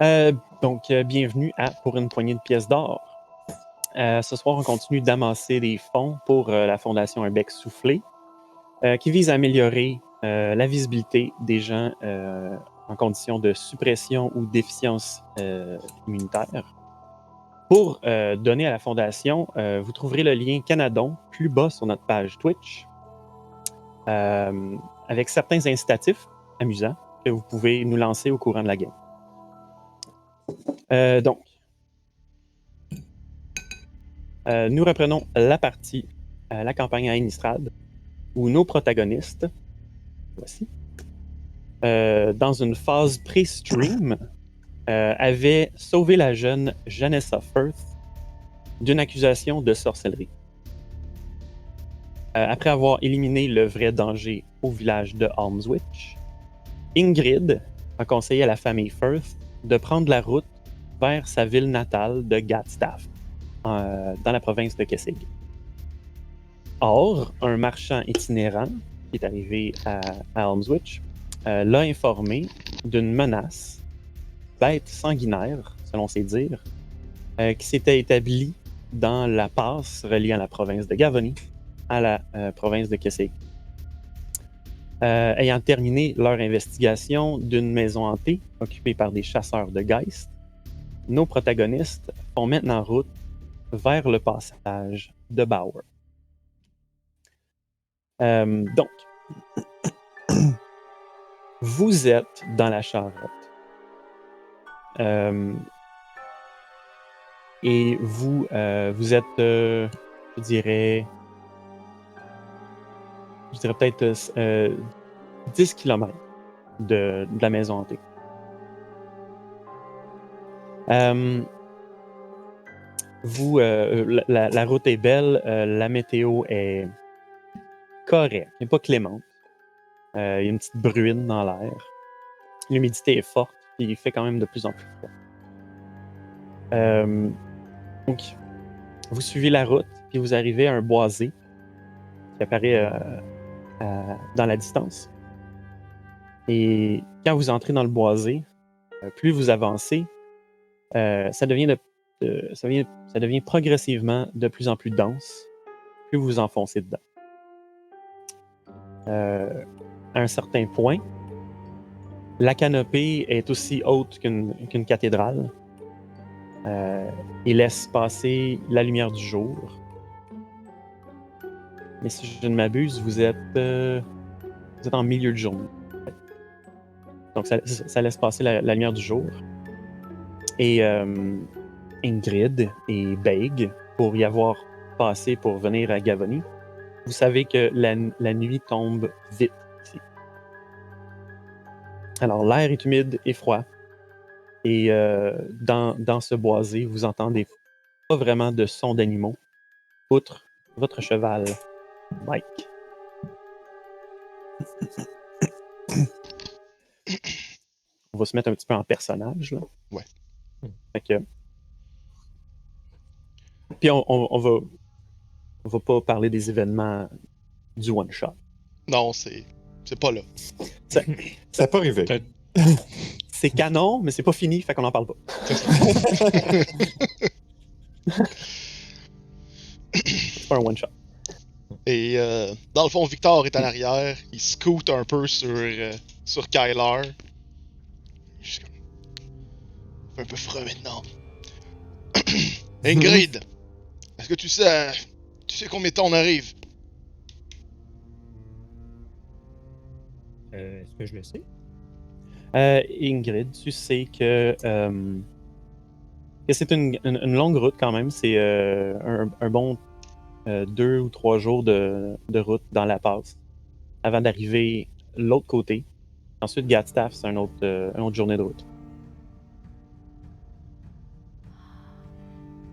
Bienvenue à Pour une poignée de pièces d'or. Ce soir, on continue d'amasser des fonds pour la Fondation Un bec soufflé, qui vise à améliorer la visibilité des gens en condition de suppression ou déficience immunitaire. Pour donner à la Fondation, vous trouverez le lien Canadon plus bas sur notre page Twitch, avec certains incitatifs amusants que vous pouvez nous lancer au courant de la game. Nous reprenons la partie, la campagne à Innistrad, où nos protagonistes, voici, dans une phase pré-stream, avaient sauvé la jeune Janessa Firth d'une accusation de sorcellerie. Après avoir éliminé le vrai danger au village de Almswitch, Ingrid a conseillé à la famille Firth de prendre la route vers sa ville natale de Gatstaff, dans la province de Kessig. Or, un marchand itinérant qui est arrivé à Almswitch l'a informé d'une menace, bête sanguinaire, selon ses dires, qui s'était établie dans la passe reliant la province de Gavony à la province de Kessig. Ayant terminé leur investigation d'une maison hantée occupée par des chasseurs de Geist, nos protagonistes font maintenant route vers le passage de Bauer. Donc, vous êtes dans la charrette. Et vous êtes, je dirais peut-être 10 km de la maison hantée. La route est belle, la météo est correcte, mais pas clémente. Il y a une petite bruine dans l'air. L'humidité est forte, et il fait quand même de plus en plus froid. Donc, vous suivez la route, puis vous arrivez à un boisé qui apparaît dans la distance. Et quand vous entrez dans le boisé, plus vous avancez, ça devient progressivement de plus en plus dense, plus vous vous enfoncez dedans. À un certain point, la canopée est aussi haute qu'une cathédrale et laisse passer la lumière du jour. Mais si je ne m'abuse, vous êtes en milieu de journée. Donc ça laisse passer la lumière du jour. Et Ingrid et Baig, pour y avoir passé pour venir à Gavony, vous savez que la nuit tombe vite ici. Alors, l'air est humide et froid. Et dans ce boisé, vous entendez pas vraiment de son d'animaux, outre votre cheval, Mike. On va se mettre un petit peu en personnage, là. Ouais. Fait que... Puis on va pas parler des événements du one-shot. Non, c'est pas là. Ça n'a pas arrivé. C'est canon, mais c'est pas fini, fait qu'on en parle pas. C'est pas un one-shot. Et dans le fond, Victor est à l'arrière, il scoot un peu sur Kyler. Je suis un peu froid maintenant. Ingrid, est-ce que tu sais combien de temps on arrive? Est-ce que je le sais? Ingrid, tu sais que c'est une longue route quand même. C'est un bon 2 ou 3 jours de route dans la passe avant d'arriver l'autre côté. Ensuite, Gatstaff, c'est une autre journée de route.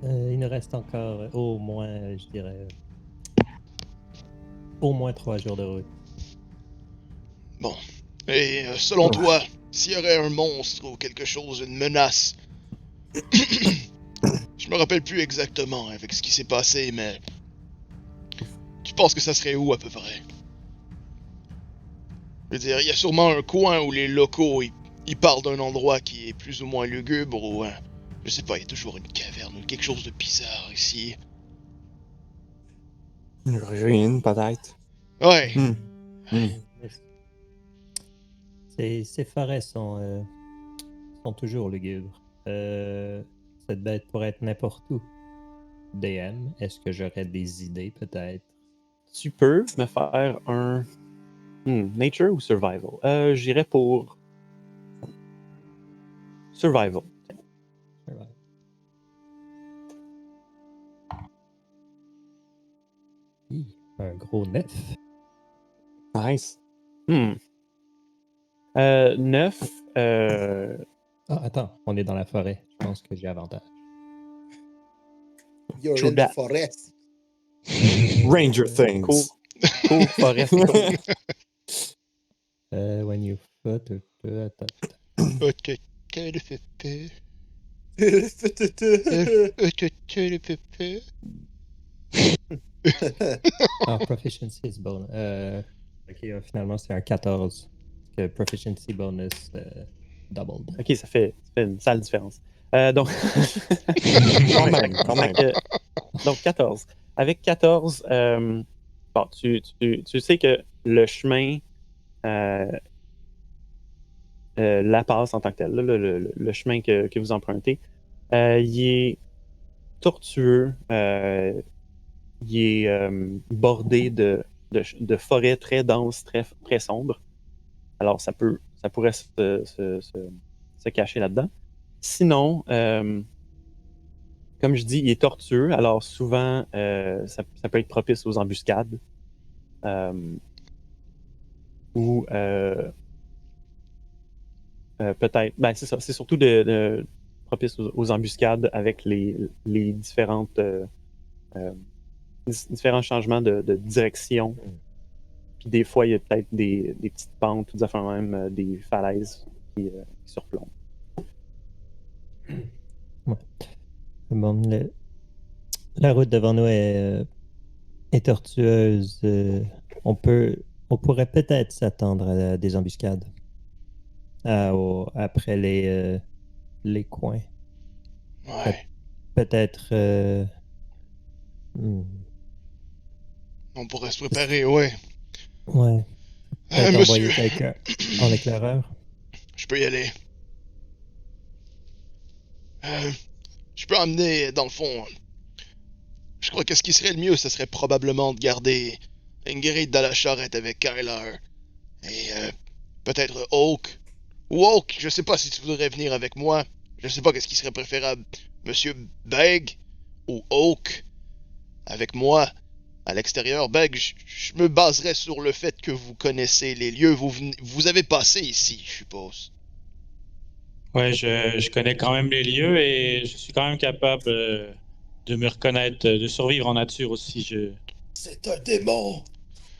Il nous reste encore au moins, je dirais, au moins 3 jours de route. Bon. Et selon toi, s'il y aurait un monstre ou quelque chose, une menace, je me rappelle plus exactement avec ce qui s'est passé, mais tu penses que ça serait où à peu près? Je veux dire, il y a sûrement un coin où les locaux il parle d'un endroit qui est plus ou moins lugubre ou je sais pas, il y a toujours une caverne ou quelque chose de bizarre ici. Une ruine, peut-être. Ouais, Ces forêts sont toujours lugubres. Cette bête pourrait être n'importe où. DM, est-ce que j'aurais des idées peut-être? Tu peux me faire un nature ou survival? J'irais pour survival. Alright. Un gros 9. Nice. Hmm. 9. Ah, attends, on est dans la forêt. Je pense que j'ai avantage. You're True in that. the forest. Ranger Things. Cool forest. When you foot, attends. Ok, quel pépé. Ah, proficiency is bonus. Ok, finalement, c'est un 14. Parce que proficiency bonus doubled. Ok, ça fait une sale différence. Donc, Quand même, quand même. donc 14. Avec 14, bon, tu sais que le chemin la passe en tant que tel, là, le chemin que vous empruntez, il est tortueux, il est bordé de forêts très denses, très sombres. Alors, ça pourrait se cacher là-dedans. Sinon, comme je dis, il est tortueux, alors souvent, ça peut être propice aux embuscades. Ou peut-être, ben c'est ça, c'est surtout propice aux embuscades avec les différentes différents changements de direction. Puis des fois, il y a peut-être des petites pentes, tout ça, même des falaises qui surplombent. Bon, la route devant nous est tortueuse. On pourrait peut-être s'attendre à des embuscades après les coins. Ouais, Peut-être. on pourrait se préparer, ouais. Ouais. Peut-être envoyer Monsieur, quelqu'un en éclaireur. je peux y aller. Je peux emmener, dans le fond, je crois que ce qui serait le mieux, ce serait probablement de garder Ingrid dans la charrette avec Kyler. Et peut-être Oak. Ou Oak, je sais pas si tu voudrais venir avec moi. Je sais pas qu'est-ce qui serait préférable. Monsieur Beg ou Oak avec moi à l'extérieur. Beg, je me baserais sur le fait que vous connaissez les lieux. Vous avez passé ici, je suppose. Ouais, je connais quand même les lieux et je suis quand même capable de me reconnaître, de survivre en nature aussi. C'est un démon.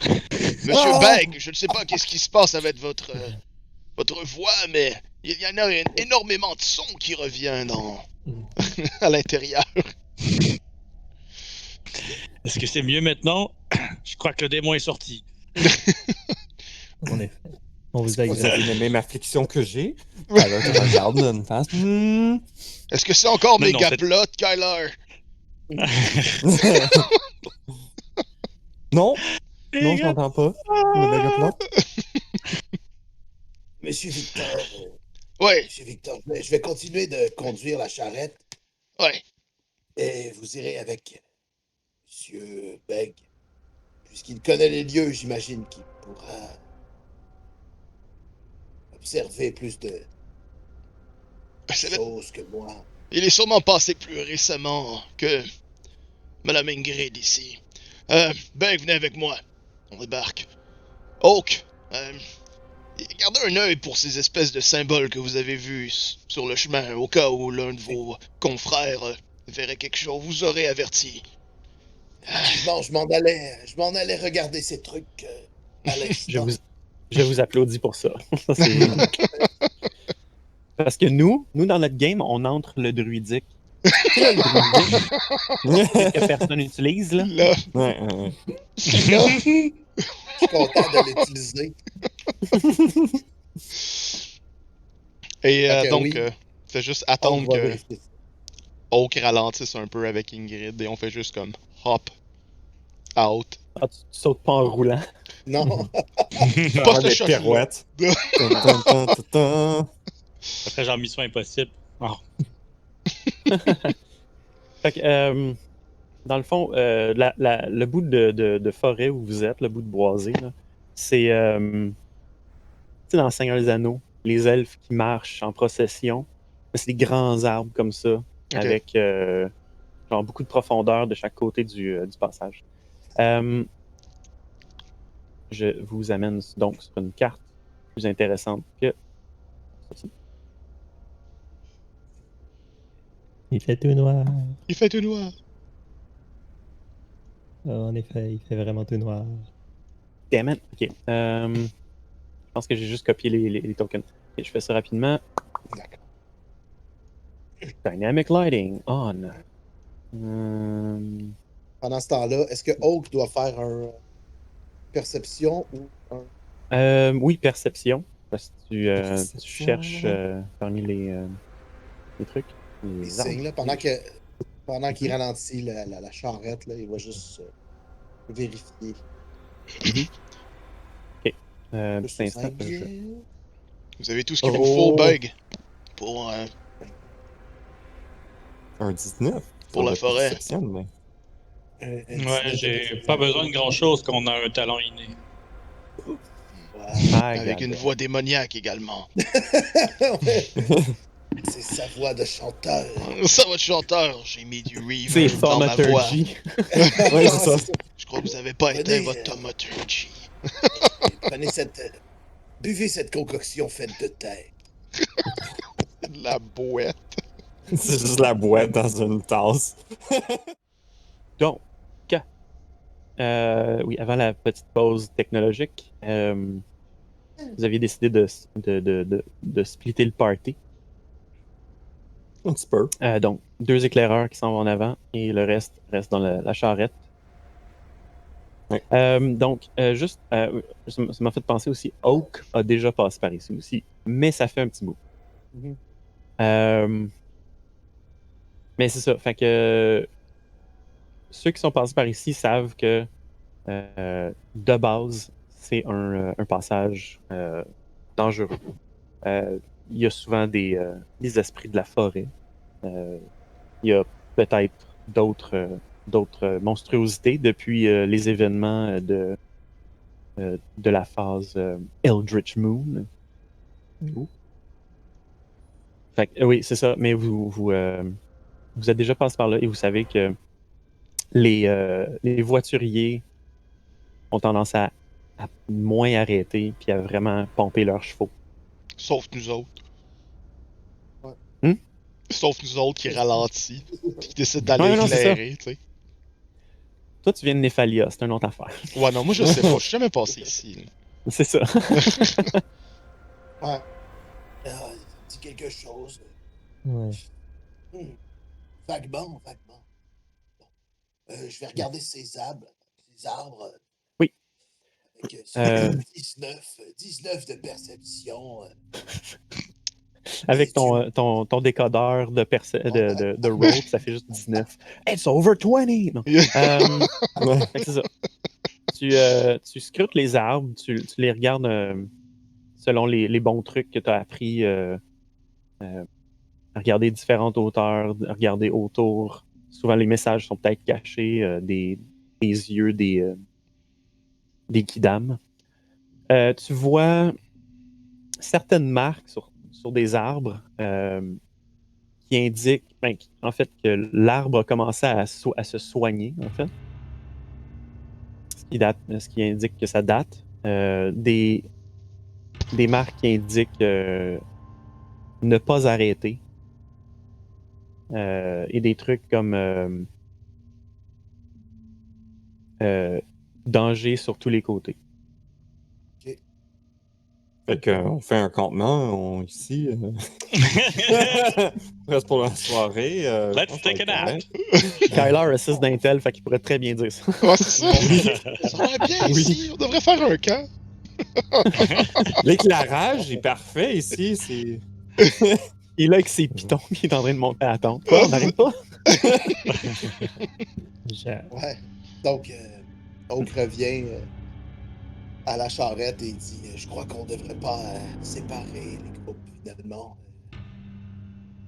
Monsieur Ah! Beg, je ne sais pas qu'est-ce qui se passe avec votre voix, mais il y en a énormément de sons qui revient à l'intérieur. Est-ce que c'est mieux maintenant? Je crois que le démon est sorti. En effet. On vous a Vous examiné. avez la même affliction que j'ai? Alors, tu regardes d'une face. Est-ce que c'est encore Non, mes non, gaplottes, Kyler? Non, non, je n'entends pas. Le méga plot. Monsieur Victor, Ouais, Monsieur Victor, je vais continuer de conduire la charrette ouais. et vous irez avec Monsieur Beg. Puisqu'il connaît les lieux, j'imagine qu'il pourra observer plus de choses que moi. Il est sûrement passé plus récemment que Madame Ingrid ici. Ben, venez avec moi. On débarque. Oak, gardez un œil pour ces espèces de symboles que vous avez vus sur le chemin, au cas où l'un de vos confrères verrait quelque chose. Vous aurez averti. Non, je m'en allais regarder ces trucs à l'instant. Je vous applaudis pour ça. Ça, parce que nous, dans notre game, on entre le druidique. Que personne n'utilise, là. Là, Ouais. Je suis content de l'utiliser. Et Fait que donc, oui. c'est juste On attendre va que vérifier ça. Oak ralentisse un peu avec Ingrid et on fait juste comme hop, out. Ah, tu sautes pas en roulant. Non. Pas Faire ce des shot-là. pirouettes. Tum, tum, tum, tum, tum. Après, genre Mission Impossible. Oh. Fait que, dans le fond, le bout de forêt où vous êtes, le bout de boisé, là, c'est, tu sais, dans le Seigneur des Anneaux, les elfes qui marchent en procession, mais c'est des grands arbres comme ça, Ok. avec genre beaucoup de profondeur de chaque côté du passage. Je vous amène donc sur une carte plus intéressante que celle-ci. Il fait tout noir. Il fait tout noir. En effet, il fait vraiment tout noir. Damn it. Ok. Je pense que j'ai juste copié les tokens. Ok, je fais ça rapidement. D'accord. Dynamic lighting on. Pendant ce temps-là, est-ce que Oak doit faire un perception ou un. Oui, perception. Parce que tu Perception, cherches là. parmi les trucs. Les Les arbres. signes, là, pendant qu'il ralentit la charrette, là, il va juste vérifier. Ok. Petit instant. Vous avez tout ce qu'il vous faut, Bug, pour, Un 19. Pour la forêt. Perception, mais... Ouais, j'ai pas besoin de grand-chose quand on a un talent inné. Ouais. avec une voix démoniaque également. Ouais. C'est sa voix de chanteur. Ça va être chanteur, j'ai mis du C'est reverb dans ma voix. Thaumaturgy. Ouais, c'est ça. Je crois que vous avez pas éteint Venez, votre thaumaturgy. Prenez buvez cette concoction faite de terre. La bouette. C'est juste la boîte dans une tasse. Donc, oui, avant la petite pause technologique, vous aviez décidé de splitter le party. Un petit peu. Donc, 2 éclaireurs qui s'en vont en avant et le reste dans la charrette. Ouais. Donc, juste, ça m'a fait penser aussi, Oak a déjà passé par ici aussi, mais ça fait un petit bout. Mhm. Mais c'est ça, fait que ceux qui sont passés par ici savent que de base, c'est un passage dangereux. Il y a souvent des esprits de la forêt. Il y a peut-être d'autres monstruosités depuis les événements de la phase Eldritch Moon. Fait que, oui, c'est ça. Mais vous êtes déjà passé par là et vous savez que les voituriers ont tendance à moins arrêter puis à vraiment pomper leurs chevaux. Sauf nous autres. Ouais. Sauf nous autres qui ralentit, puis qui décide d'aller Ouais, non, c'est ça. éclairer, tu sais. Toi, tu viens de Néphalia, c'est une autre affaire. Ouais, non, moi je sais pas, je suis jamais passé ici. Là. C'est ça. Ouais. Ah, dit quelque chose. Ouais. Vaguement. Bon. Je vais regarder ces arbres. Oui. Avec 19 de perception. Avec ton décodeur de roll, ça fait juste 19. It's over 20! Non. Fait que c'est ça. Tu scrutes les arbres, tu les regardes selon les bons trucs que tu as appris. Regarder différentes hauteurs, regarder autour. Souvent, les messages sont peut-être cachés des yeux des kidam. Tu vois certaines marques sur des arbres qui indiquent, en fait, que l'arbre a commencé à se soigner, en fait. Ce qui indique que ça date. Des marques qui indiquent ne pas arrêter. Et des trucs comme danger sur tous les côtés. Fait qu'on fait un campement ici. Reste pour la soirée. Let's take a nap. Kyler a 6 d'intel, fait qu'il pourrait très bien dire ça. Ouais, c'est ça. Ça va bien ici, on devrait faire un camp. L'éclairage est parfait ici. C'est Il est là avec ses pitons, puis il est en train de monter à la tente. Quoi, on n'arrive pas? Ouais. Donc, Oak revient à la charrette et dit je crois qu'on devrait pas séparer les groupes, finalement.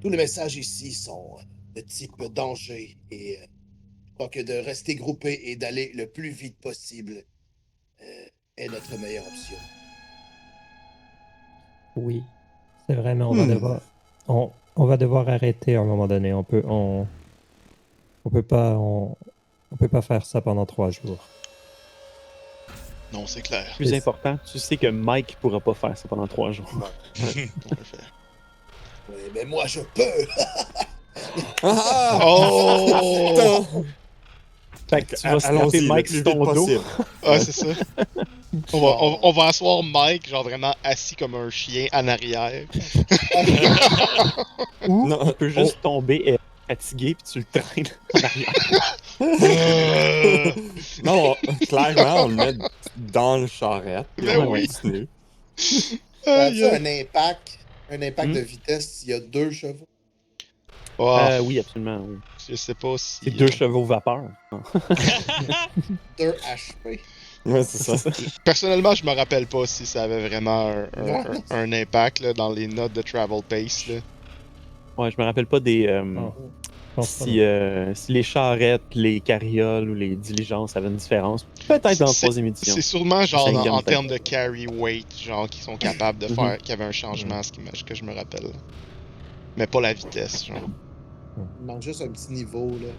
Tous les messages ici sont de type danger et je crois que de rester groupés et d'aller le plus vite possible est notre meilleure option. Oui, c'est vrai, mais on va devoir arrêter à un moment donné. On peut pas faire ça pendant 3 jours. Non, c'est clair. Plus important, tu sais que Mike pourra pas faire ça pendant 3 jours. On va le faire. Oui, mais moi je peux! Ah! Oh! Fait que tu vas Allons-y, snapper le Mike plus sur ton vite dos. possible. Ah, c'est ça. On va asseoir Mike, genre vraiment assis comme un chien en arrière. Ou Non, tu peux juste tomber fatigué, puis tu le traînes en arrière. Non, clairement, on le met dans le charrette. Puis Ben on oui. continue. As-tu un impact de Hmm. vitesse s'il y a 2 chevaux? Oh, Oui, absolument. Oui. je sais pas si. C'est 2 chevaux vapeur. 2 HP? Ouais, c'est ça. Personnellement, je me rappelle pas si ça avait vraiment Ouais. un impact là, dans les notes de Travel Pace. Là. Ouais, je me rappelle pas des. Non, je pense pas, Si, si les charrettes, les carrioles ou les diligences avaient une différence. Peut-être dans la C'est- 3e édition. C'est sûrement genre Cinquième, en peut-être. termes de carry weight, genre qui sont capables de faire, qu'il y avait un changement, que je me rappelle. Mais pas la vitesse, genre. Il manque juste un petit niveau, là.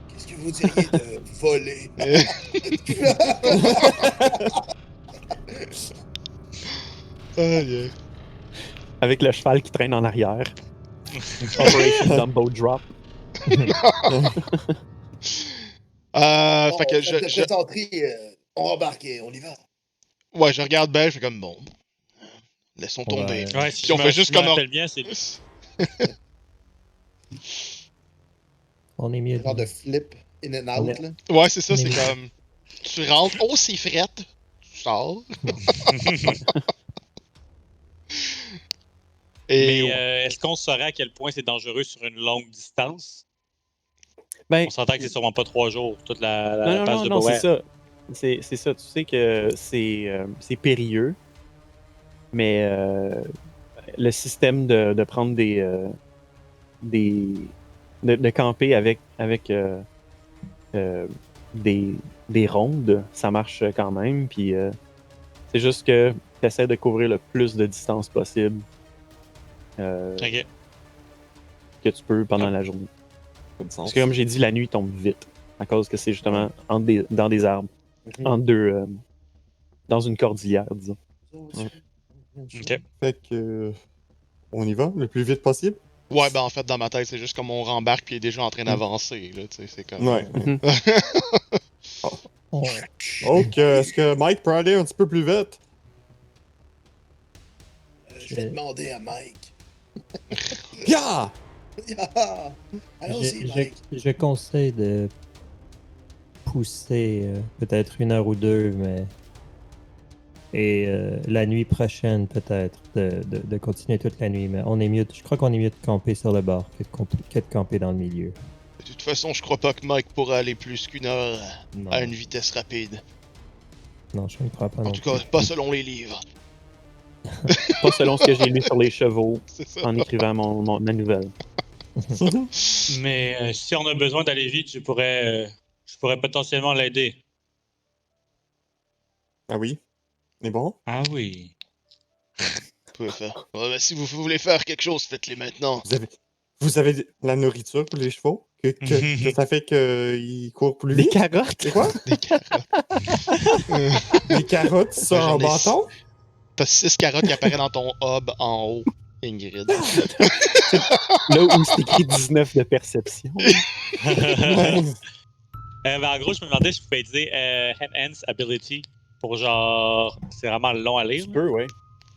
Qu'est-ce que vous diriez de voler? Aïe, Avec le cheval qui traîne en arrière. Operation Dumbo Drop. Bon, fait que faites de plaisanterie, on embarque et on y va. ouais, je regarde Ben, je fais comme bon. Laissons On va, tomber. Ouais, si Puis on je fait me, juste je me comme rappelle bien, c'est on est mieux Genre de flip in and out, là. Ouais, c'est ça, c'est Mais- comme. Tu rentres, oh, c'est frette. Tu sors. Et. Mais est-ce qu'on saurait à quel point c'est dangereux sur une longue distance? Ben, On s'entend que c'est sûrement pas 3 jours, toute la non, passe non, de non, c'est Boer. ça. C'est ça. Tu sais que c'est périlleux. Mais le système de prendre de camper avec des rondes, ça marche quand même. Puis c'est juste que tu essaies de couvrir le plus de distance possible Ok. que tu peux pendant la journée. Pas de sens. Parce que comme j'ai dit, la nuit tombe vite. À cause que c'est justement dans des arbres. Entre deux. Dans une cordillère, disons. Ok. Fait que. On y va le plus vite possible? Ouais, ben en fait, dans ma tête, c'est juste comme on rembarque puis il est déjà en train d'avancer, là, tu sais, c'est comme. Ouais. on- Ok, est-ce que Mike peut aller un petit peu plus vite? Je vais demander à Mike. Yeah! Allons-y, je, Mike. je conseille de pousser peut-être 1 heure ou 2, mais. Et la nuit prochaine, peut-être, de continuer toute la nuit. Mais je crois qu'on est mieux de camper sur le bord que de camper dans le milieu. De toute façon, je crois pas que Mike pourra aller plus qu'une heure Non, à une vitesse rapide. non, je ne crois pas. En non tout cas, plus. pas selon les livres. Pas selon ce que j'ai lu sur les chevaux C'est ça. en écrivant ma nouvelle. Mais si on a besoin d'aller vite, je pourrais potentiellement l'aider. Ah oui? C'est bon? Ah oui. Vous pouvez faire. Ouais, ben, si vous voulez faire quelque chose, faites-les maintenant. Vous avez de la nourriture pour les chevaux? Que ça fait qu'ils courent plus Des vite? carottes! Quoi? Des carottes. Des carottes sur J'en un ai bâton? T'as 6 carottes qui apparaissent dans ton hub en haut, Ingrid. Là où c'est écrit 19 de perception. Ben, en gros, je me demandais si je pouvais utiliser Enhance Ability pour genre. C'est vraiment long à lire. Tu peux, oui.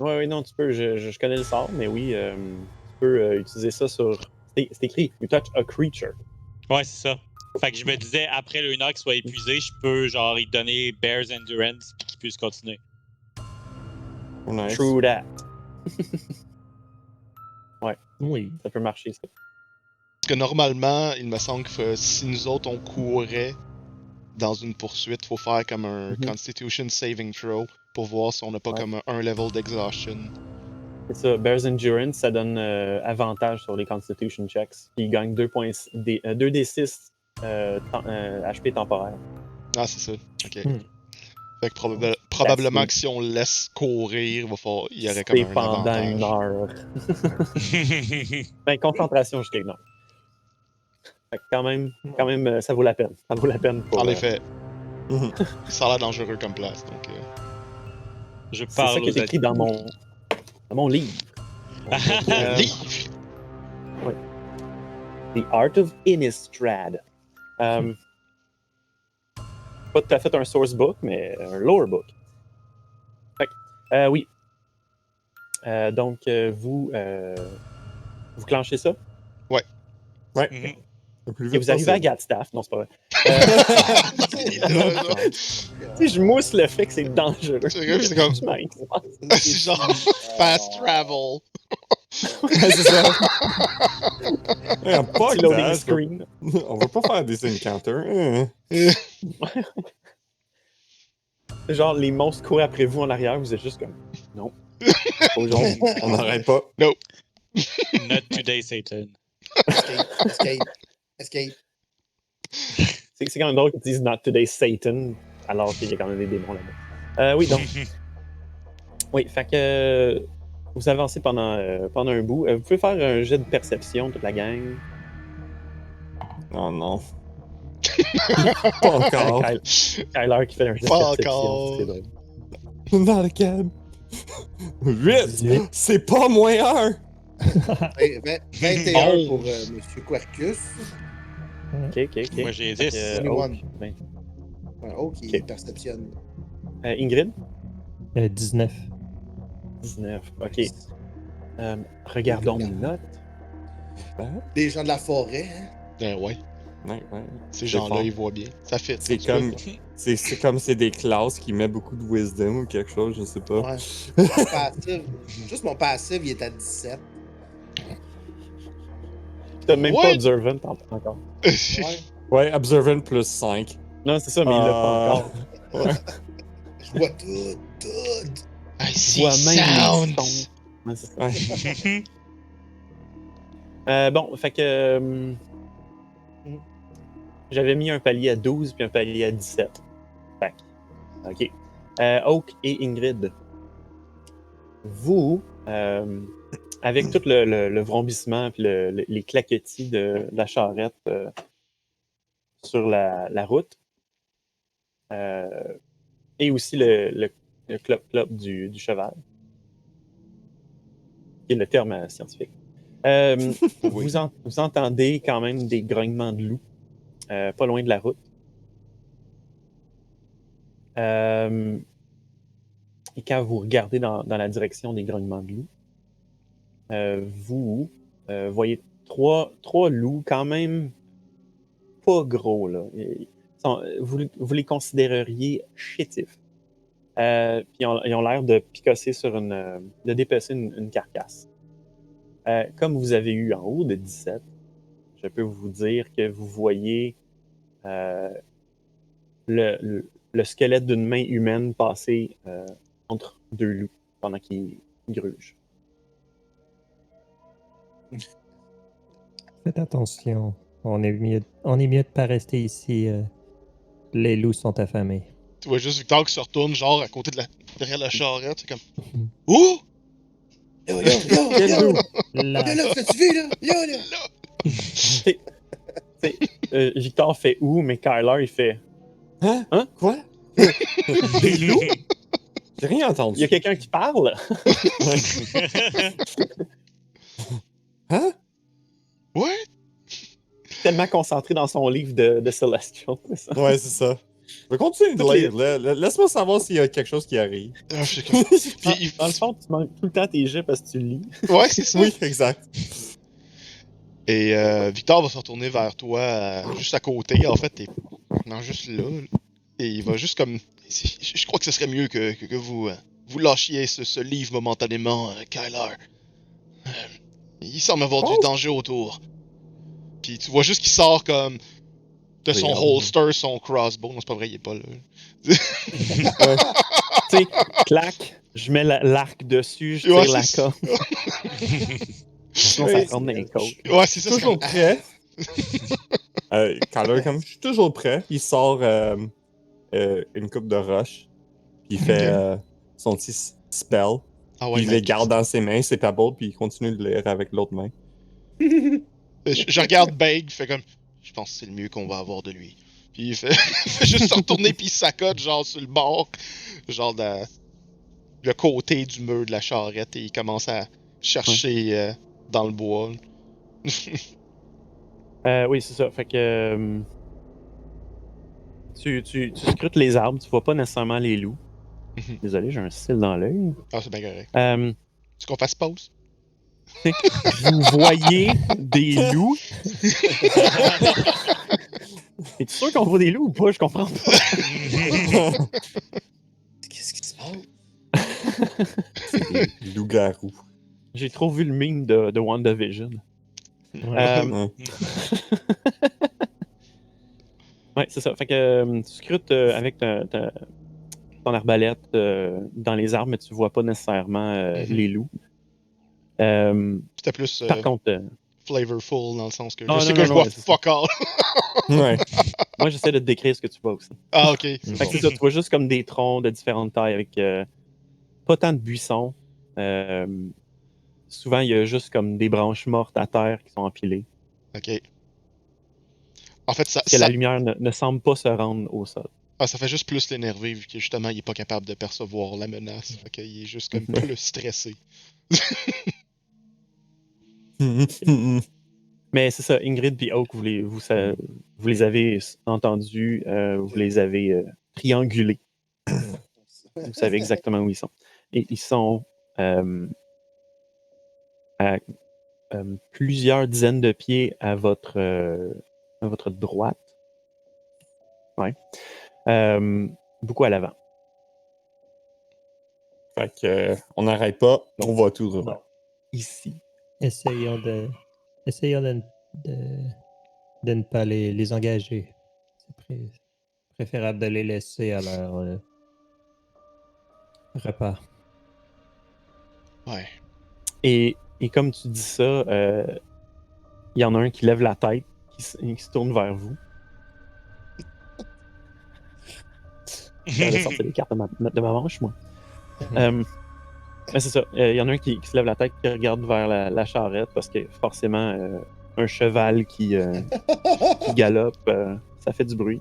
Oui, non, tu peux. Je connais le sort, mais oui, tu peux utiliser ça sur. C'est écrit You touch a creature. Ouais, c'est ça. Fait que je me disais, après le 1 heure qu'il soit épuisé, je peux genre lui donner Bear's Endurance puis qu'il puisse continuer. Nice. True that. Oui. Ça peut marcher, ça. Parce que normalement, il me semble que si nous autres on courait dans une poursuite, faut faire comme un Mhm. Constitution Saving Throw pour voir si on n'a pas Ouais. comme un level d'exhaustion. C'est ça. Bear's Endurance, ça donne avantage sur les Constitution checks. Puis il gagne 2d6 HP temporaire. Ah, c'est ça. Ok. Hmm. Fait que probablement That's que si on le laisse courir, il y aurait comme C'est un pendant avantage. une heure. Ben, concentration jusqu'à une heure. Fait que quand même, ça vaut la peine. Ça vaut la peine pour. En effet, Mhm. ça a l'air dangereux comme place, donc... Je C'est ça parle qui est aux écrit dans mon livre. Un livre! The Art of Innistrad. Pas tout à fait un source book, mais un lore book. Fait que, oui. Donc, vous clenchez ça. Ouais. Mhm. Le plus Et vite vous arrivez à possible. Gatstaff. Non, c'est pas vrai. Il est là, genre. Tu sais, je mousse le fait que c'est dangereux. C'est comme- C'est genre fast travel. Ouais, c'est ça. Ouais, pas Petit que loading ça, screen. on va pas faire des encounters. Genre, les monstres courent après vous en arrière, vous êtes juste comme. Non. Aujourd'hui. On n'arrête pas. Not today, Satan. Escape. C'est quand même drôle qu'ils disent Not Today Satan, alors qu'il y a quand même des démons là-bas. Oui, donc. Oui, fait que. Vous avancez pendant un bout. Vous pouvez faire un jet de perception, toute la gang. Oh non. Pas encore. Kyler qui fait un jet de Pas perception. encore. C'est drôle. Not again. 8! C'est pas moins 1! 21 Oh. pour M. Quercus. Ok. Moi, j'ai 10. Oak, Ouais, oh, qui Ok. perceptionne. Ingrid? 19. 19. Ok. Regardons mes notes. Des gens de la forêt, hein? Ouais, Ouais. ces C'est gens-là, fort. ils voient bien. Ça fait. C'est comme. C'est comme c'est des classes qui mettent beaucoup de wisdom ou quelque chose, je sais pas. Ouais. Mon passif, juste mon passif, il est à 17. T'as même What? pas Observant encore. Ouais. Ouais, Observant plus 5. Non, c'est ça, mais il l'a pas encore. Ouais. Je vois tout. I Tu see vois même les sounds. sons. Ouais, c'est ça. Ouais. Bon, fait que. J'avais mis un palier à 12 puis un palier à 17. Fait que, ok. Oak et Ingrid. Vous, avec tout le vrombissement puis les claquetis de la charrette sur la route, et aussi le clop-clop du cheval, qui est le terme scientifique, Oui. vous entendez quand même des grognements de loups pas loin de la route. Et quand vous regardez dans la direction des grognements de loups, vous voyez trois loups quand même pas gros, là. Vous les considéreriez chétifs. Puis ils ont l'air de picosser de dépecer une carcasse. Comme vous avez eu en haut de 17, je peux vous dire que vous voyez le squelette d'une main humaine passer entre deux loups pendant qu'ils grugent. Faites attention. On est mieux de pas rester ici. Les loups sont affamés. Tu vois juste Victor qui se retourne, genre, à côté derrière la charrette, c'est comme. Ouh! Yo, Quel loup? Là. là, fais-tu vu, là? Victor fait où, mais Kyler, il fait. Hein? Hein? Quoi? Des loups? J'ai rien entendu. Il y a quelqu'un qui parle? Hein? Ouais? Tellement concentré dans son livre de Celestial. C'est ça. Ouais, c'est ça. Je vais continuer de Toutes les- lire. Laisse-moi savoir s'il y a quelque chose qui arrive. Ah, je sais comme. Puis, Dans le fond, tu manques tout le temps tes jets parce que tu lis. Ouais, c'est ça. Oui, exact. Et Victor va se retourner vers toi, juste à côté, en fait, t'es non, juste là. Et il va juste comme. Je crois que ce serait mieux que vous lâchiez ce livre momentanément, Kyler. Il semble avoir Oh! du danger autour. Puis tu vois juste qu'il sort comme de son Regarde. holster, son crossbow. Non, c'est pas vrai, il est pas là. Tu sais, clac, je mets l'arc dessus, je tire Ouais, la c'est corde. Sinon, ça Ouais, rentre dans les côtes. Ouais, c'est ça. c'est toujours comme- prêt. Kyler, comme je suis toujours prêt, il sort une coupe de roche. Puis il fait son petit spell. Ah Puis ouais, il les mec. garde dans ses mains, ses pebbles, puis il continue de lire avec l'autre main. Je regarde Beg, fait comme. Je pense que c'est le mieux qu'on va avoir de lui. Puis il fait, il fait juste se retourner, puis il s'accote, genre sur le bord, genre le côté du mur de la charrette, et il commence à chercher dans le bois. Oui, c'est ça. Fait que. Tu scrutes les arbres, tu vois pas nécessairement les loups. Mhm. Désolé, j'ai un cil dans l'œil. Ah, c'est bien correct. Euh, Est-ce qu'on fasse pause? vous voyez des loups. Es-tu sûr qu'on voit des loups ou pas? Je comprends pas. Qu'est-ce qui se passe? C'est des loups-garous. J'ai trop vu le meme de WandaVision. Ouais. Ouais, c'est ça. Fait que tu scrutes avec ton arbalète dans les arbres, mais tu vois pas nécessairement les loups. C'était plus Par contre, flavorful dans le sens que Non, je sais non, que non, je vois ouais, c'est ça. fuck all. Ouais. moi, j'essaie de te décrire ce que tu vois aussi. Ah, ok. Fait que c'est ça, tu vois juste comme des troncs de différentes tailles avec pas tant de buissons. Souvent, il y a juste comme des branches mortes à terre qui sont empilées. Ok. En fait, Parce que la lumière ne semble pas se rendre au sol. ça fait juste plus l'énerver vu que justement il est pas capable de percevoir la menace. Fait qu'il est juste comme plus stressé. Mais c'est ça, Ingrid et Oak, vous les avez entendus, vous les avez triangulés. Vous savez exactement où ils sont. Et ils sont à plusieurs dizaines de pieds à votre droite. Ouais. Beaucoup à l'avant. Fait que, on n'arrête pas, on va tout droit. Non. Ici. Essayons de ne pas les engager. C'est préférable de les laisser à leur repas. Ouais. Et comme tu dis ça, il y en a un qui lève la tête, qui se tourne vers vous. J'avais sorti les cartes de ma manche, moi. Mais c'est ça. Il y en a un qui se lève la tête, qui regarde vers la charrette, parce que forcément, un cheval qui galope, ça fait du bruit.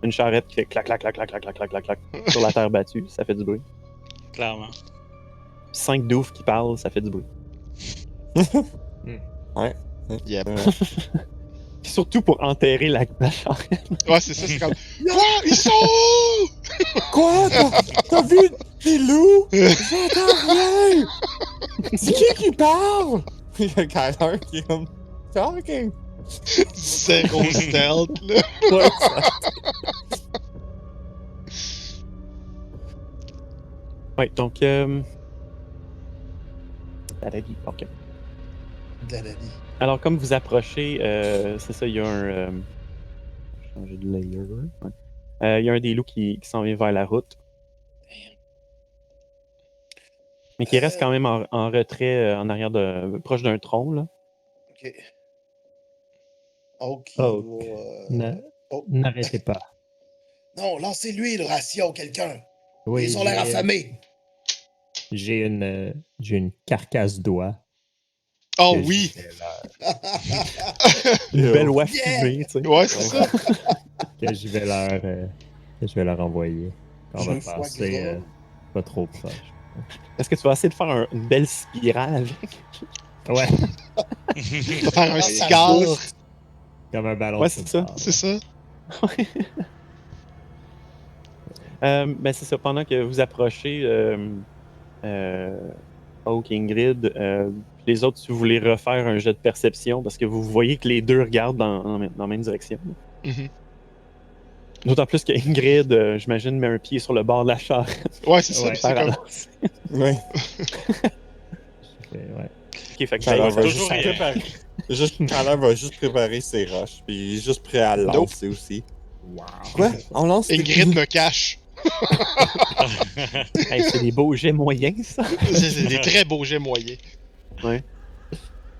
Une charrette qui fait clac, clac, clac, clac, clac, clac, clac, clac, clac, sur la terre battue, ça fait du bruit. Clairement. 5 doufs qui parlent, ça fait du bruit. Ouais. Yep. Puis surtout pour enterrer la charrette. Ouais, c'est ça, c'est comme. Quoi? Ils sont où? Quoi? T'as vu des loups? J'entends rien! C'est qui parle? Il y a Kyler qui est comme talking. Zéro stealth, là. Ouais, Ouais, donc. Ok. De la vie. Alors, comme vous approchez, c'est ça, il y a un. Je vais changer de layer. Ouais. Il y a un des loups qui s'en vient vers la route. Mais qui reste quand même en retrait, en arrière proche d'un tronc, là. Ok. Ok. Oh. N'arrêtez pas. Non, lancez-lui le ratio, quelqu'un. Oui, Ils ont l'air affamés. j'ai une carcasse d'oie. Oh que oui! Une belle oie Yeah! fumée, tu sais. Ouais, c'est ça. Que je vais leur envoyer. On va Un foie passer gras. pas trop proche. Est-ce que tu vas essayer de faire une belle spirale avec? Ouais, Faire un cigare. comme un ballon. Ouais, de c'est ça. football. C'est ça. Ben c'est ça, pendant que vous approchez Oak, Ingrid, les autres, si vous voulez refaire un jet de perception, parce que vous voyez que les deux regardent dans la même direction. Mhm. D'autant plus que Ingrid, j'imagine, met un pied sur le bord de la charrette. Ouais, c'est ça. Ouais. puis c'est Faire comme. avancer. Ouais. Ouais. Ok, fait que Tyler va toujours juste rien. préparer. Tyler va juste préparer ses roches, puis il est juste prêt à le Nope. lancer aussi. Quoi? On lance des- Ingrid me cache. hey, c'est des beaux jets moyens, ça. C'est des très beaux jets moyens.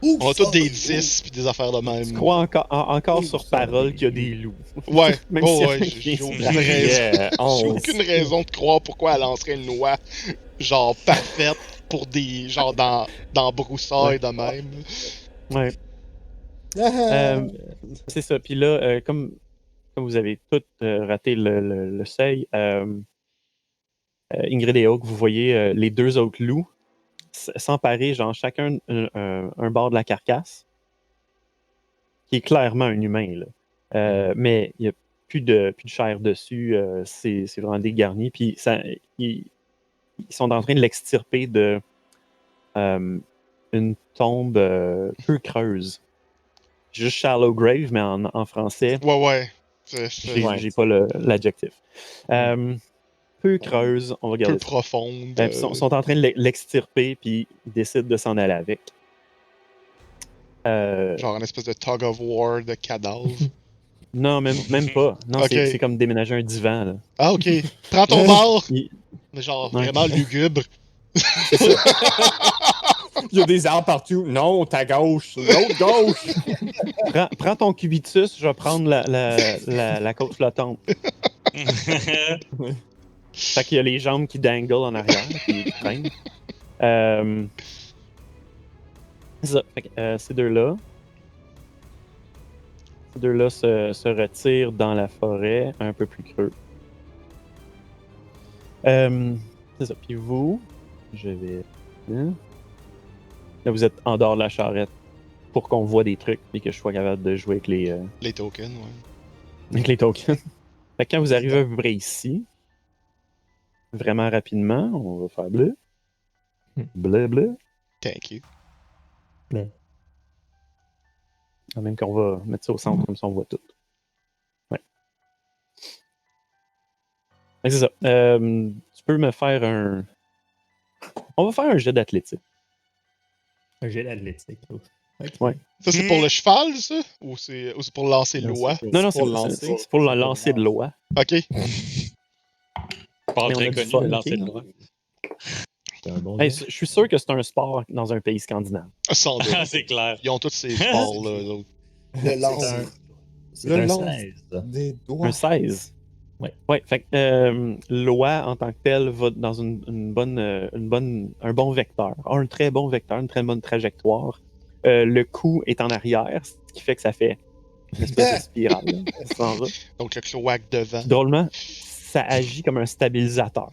Ouh, On a tous ça, des ouh. 10 puis des affaires de Tu même. crois encore Oui, sur ça, parole qu'il y a des loups. Ouais, Même oh, s'il y a ouais, rien qui j'ai vient aucune se raison. Yeah, J'ai 11. aucune raison de croire pourquoi elle lancerait une loi genre parfaite pour des genre dans broussailles de même. Ouais. Ah, C'est ça. Puis là, comme vous avez tous raté le seuil, Ingrid et Hawk, vous voyez les deux autres loups s'emparer, genre chacun un bord de la carcasse, qui est clairement un humain, là. Mais il n'y a plus de chair dessus, c'est vraiment dégarni. Puis ils sont en train de l'extirper de une tombe peu creuse. Juste shallow grave, mais en français, Ouais. j'ai pas l'adjectif. Peu creuse, on va Peu garder ça. profonde. Ils sont en train de l'extirper, puis ils décident de s'en aller avec. Genre une espèce de tug of war de cadavres. Non, même pas. Non, Ok. c'est comme déménager un divan. Là. Ah, ok. Prends ton bord! Il- Mais genre Ouais. vraiment lugubre. Il y a des arbres partout. Non, ta gauche. L'autre gauche. prends ton cubitus, je vais prendre la côte flottante. Fait qu'il y a les jambes qui dangle en arrière, qui traînent. C'est ça. Fait que, ces deux-là se retirent dans la forêt, un peu plus creux. C'est ça. Puis vous, je vais... Hein? Là, vous êtes en dehors de la charrette pour qu'on voit des trucs et que je sois capable de jouer avec Les tokens, ouais. avec les tokens. Fait que quand vous arrivez à peu près ici, vraiment rapidement, on va faire bleu. Bleu. Thank you. Même qu'on va mettre ça au centre, comme ça on voit tout. Ouais. Fait que c'est ça. Tu peux me faire un... On va faire un jet d'athlétique. Un jet d'athlétique. Ok. Ouais. Ça, c'est pour le cheval, ça? Ou c'est pour lancer Non, l'oie? Non, pour le lancer. c'est pour le lancer de l'oie. Ok. Pas Mais on très a du connu, fun, le lancer ok? de loi. C'est un bon Hey, jet. je suis sûr que c'est un sport dans un pays scandinave. Sans doute. Ah, c'est clair. Ils ont tous ces sports-là, eux autres. Le lancer. C'est Le un lance 16. des doigts. Un 16. Ouais. Ouais, fait que l'oie en tant que telle va dans un bon vecteur. Un très bon vecteur, une très bonne trajectoire. Le cou est en arrière, ce qui fait que ça fait une espèce de spirale. Là, ça s'en va. Donc le cloaque devant. Puis, drôlement, ça agit comme un stabilisateur.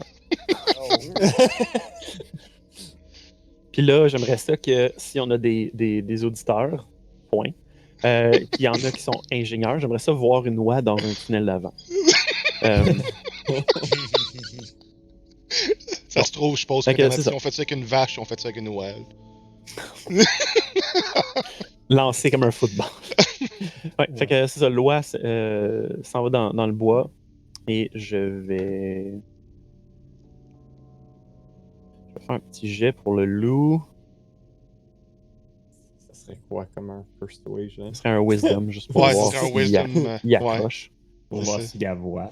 Puis là, j'aimerais ça que si on a des auditeurs, point, qu'il y en a qui sont ingénieurs, j'aimerais ça voir une oie dans un tunnel d'avant. Ça se trouve, je pose Fait que fréquemment, c'est si ça. on fait ça avec une vache, on fait ça avec une oie. Lancé comme un football. Ouais, fait que c'est ça, l'oie s'en va dans le bois et je vais faire un petit jet pour le loup. Ça serait quoi comme un persuasion? Ce serait un wisdom, juste pour Ouais, voir ça serait un s'il wisdom. il Ouais. accroche. Pour C'est voir ça. s'il y a voix.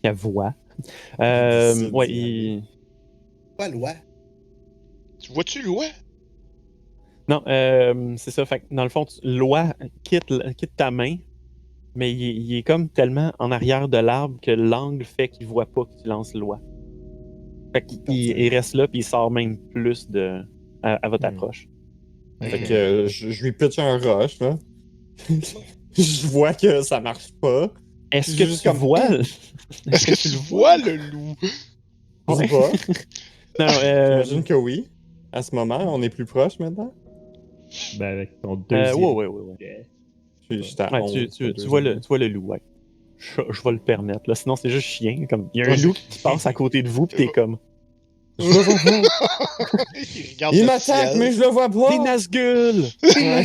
Il voit. Difficile Ouais, d'y aller. Pas loi. Tu vois-tu l'oie? Non, c'est ça. Fait que dans le fond, l'oie quitte ta main, mais il est comme tellement en arrière de l'arbre que l'angle fait qu'il voit pas que tu lances l'oie. Fait qu'il il reste là, puis il sort même plus à votre approche. Fait que je lui pitch un rush, là. Je vois que ça marche pas. Est-ce Je que juste tu comme- vois... Est-ce que tu le vois, le loup? Je sais pas. Non, J'imagine que oui. À ce moment, on est plus proche maintenant. Ben, avec ton deuxième. ouais. jet. J'étais à Ouais, 11, tu vois le loup, ouais. Je vais le permettre. Là. Sinon, c'est juste chien. Comme, il y a un Ouais, loup qui passe à côté de vous, puis t'es comme... Je le vois pas. Il regarde Il le m'attaque, ciel. mais je le vois Des pas. Nazgûl! Ouais.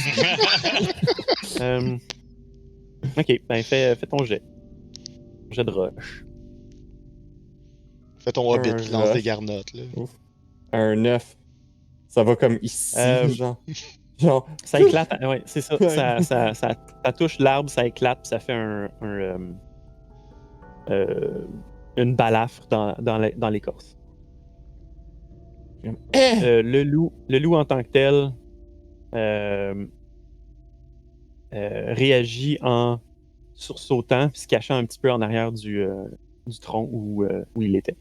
Ok, ben fais ton jet. Jet de rush. Fais ton hobbit Un qui lance des rush. garnottes, là. Un 9. Ça va comme ici, genre. Genre. Ça éclate, ouais, c'est ça. Ouais. Ça touche l'arbre, ça éclate, puis ça fait une balafre dans l'écorce. Le loup en tant que tel réagit en sursautant puis se cachant un petit peu en arrière du tronc où il était.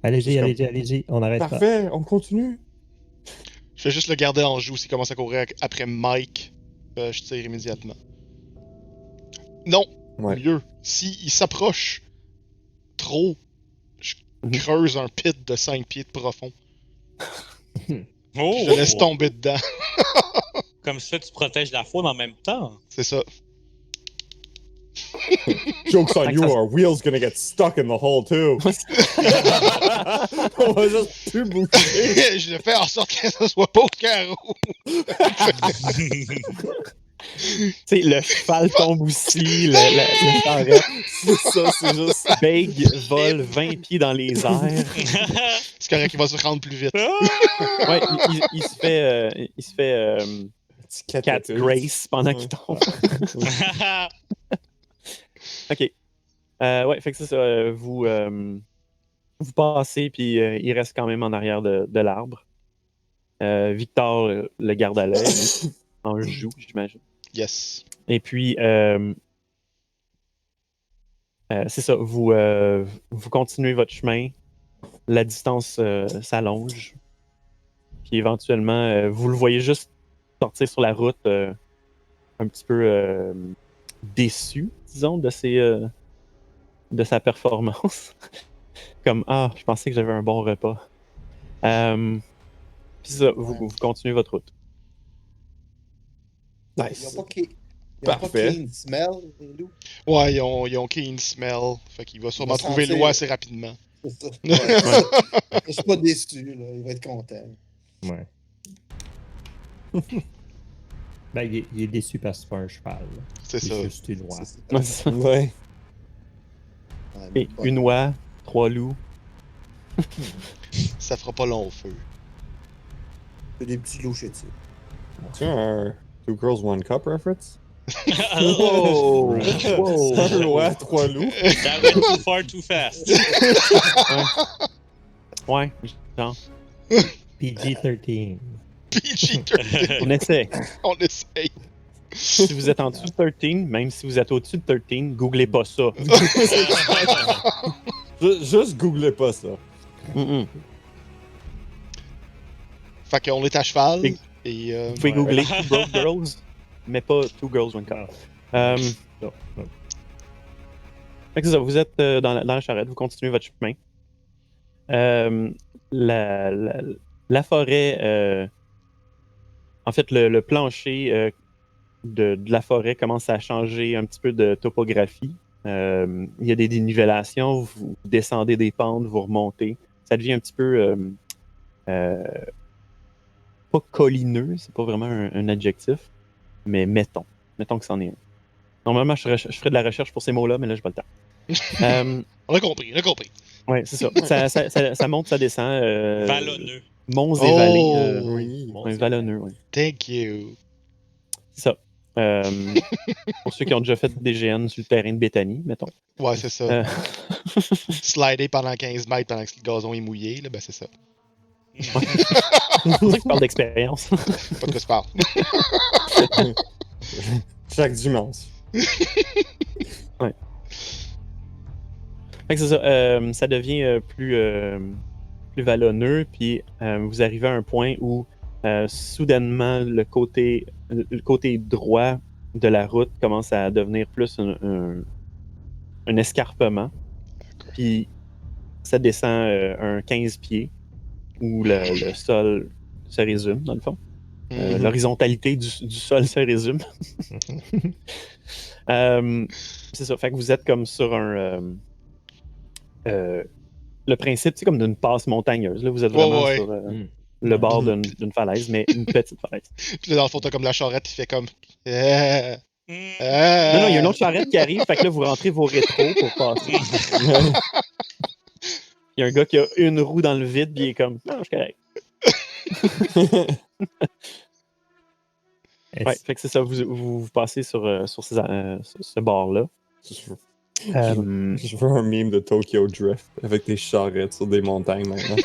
Allez-y, Juste allez-y, on arrête pas. Parfait, on continue. Je vais juste le garder en joue s'il commence à courir après Mike. Je tire immédiatement. Non! Ouais. Mieux. S'il s'approche trop, je creuse un pit de 5 pieds de profond. Oh! Je le laisse tomber dedans. Comme ça, tu protèges la faune en même temps. C'est ça. Joke's on you, our wheel's gonna get stuck in the hole too. On va juste plus bouger. Je le fais en sorte que ça soit pas au carreau. Tu sais, le cheval tombe aussi, le charrette. C'est ça, c'est juste. Beg vole 20 pieds dans les airs. C'est correct, il va se rendre plus vite. Ouais, il se fait Petit Cat Grace pendant qu'il tombe. OK. Ouais, fait que c'est ça. Vous passez, puis il reste quand même en arrière de l'arbre. Victor le garde à l'œil, en joue, j'imagine. Yes. Et puis, c'est ça. Vous continuez votre chemin. La distance s'allonge. Puis éventuellement, vous le voyez juste sortir sur la route un petit peu déçu, disons, de sa performance. Comme, je pensais que j'avais un bon repas. Puis ça, vous continuez votre route. Ils ont Nice. pas Parfait. clean smell, les loups. Ouais, ils ont keen smell. Fait qu'il va sûrement va trouver sentir- l'eau assez rapidement. C'est ça. Ouais. Je suis pas déçu, là. Il va être content. Ouais. Ben, il est déçu parce que c'est pas un cheval. là. C'est C'est ça. juste une oie. Ouais, c'est ça. Ouais. Ouais, Et pas- une oie, 3 loups. Ça fera pas long feu. C'est des petits loups chez dessus. Tu as un Two Girls, One Cup reference? Oh! Un roi, 3 loups. That went too far too fast. Ouais, genre, PG-13. PG-13. on essaie. On essaye. Si vous êtes en dessous de 13, même si vous êtes au-dessus de 13, googlez pas ça. Juste googlez pas ça. Fait qu'on est à cheval. Et- Et Vous pouvez googler Two Broke Girls, mais pas Two Girls, One Cup. Non, non. Fait que c'est ça, vous êtes dans la charrette, vous continuez votre chemin. La forêt, en fait, le plancher de la forêt commence à changer un petit peu de topographie. Il y a des dénivellations, vous descendez des pentes, vous remontez. Ça devient un petit peu pas collineux, c'est pas vraiment un adjectif, mais mettons que c'en est un. Normalement, je ferais de la recherche pour ces mots-là, mais là, j'ai pas le temps. on a compris, on a compris. Ouais, c'est ça. Ça monte, ça descend. Vallonneux. Monts et vallées. Oui. Ouais, vallonneux, oui. Thank you. C'est ça. Pour ceux qui ont déjà fait des GN sur le terrain de Bethany, mettons. Ouais, c'est ça. Slider pendant 15 mètres pendant que le gazon est mouillé, là, ben c'est ça. C'est pour ça que je parle d'expérience. Pas de quoi se parle. Chaque dimanche. Fait que c'est ça. Ça devient plus vallonneux, puis vous arrivez à un point où soudainement le côté droit de la route commence à devenir plus un escarpement. Puis ça descend un 15 pieds où le sol se résume, dans le fond. L'horizontalité du sol se résume. C'est ça. Fait que vous êtes comme sur le principe, c'est comme d'une passe montagneuse. Là, vous êtes vraiment Ouais. sur le bord d'une falaise, mais une petite falaise. Puis là, dans le fond, t'as comme la charrette qui fait comme. Non, il y a une autre charrette qui arrive, fait que là, vous rentrez vos rétros pour passer. Il y a un gars qui a une roue dans le vide, puis il est comme, non, je suis correct. Ouais, fait que c'est ça, vous passez sur ce bord-là. Je veux un meme de Tokyo Drift avec des charrettes sur des montagnes maintenant.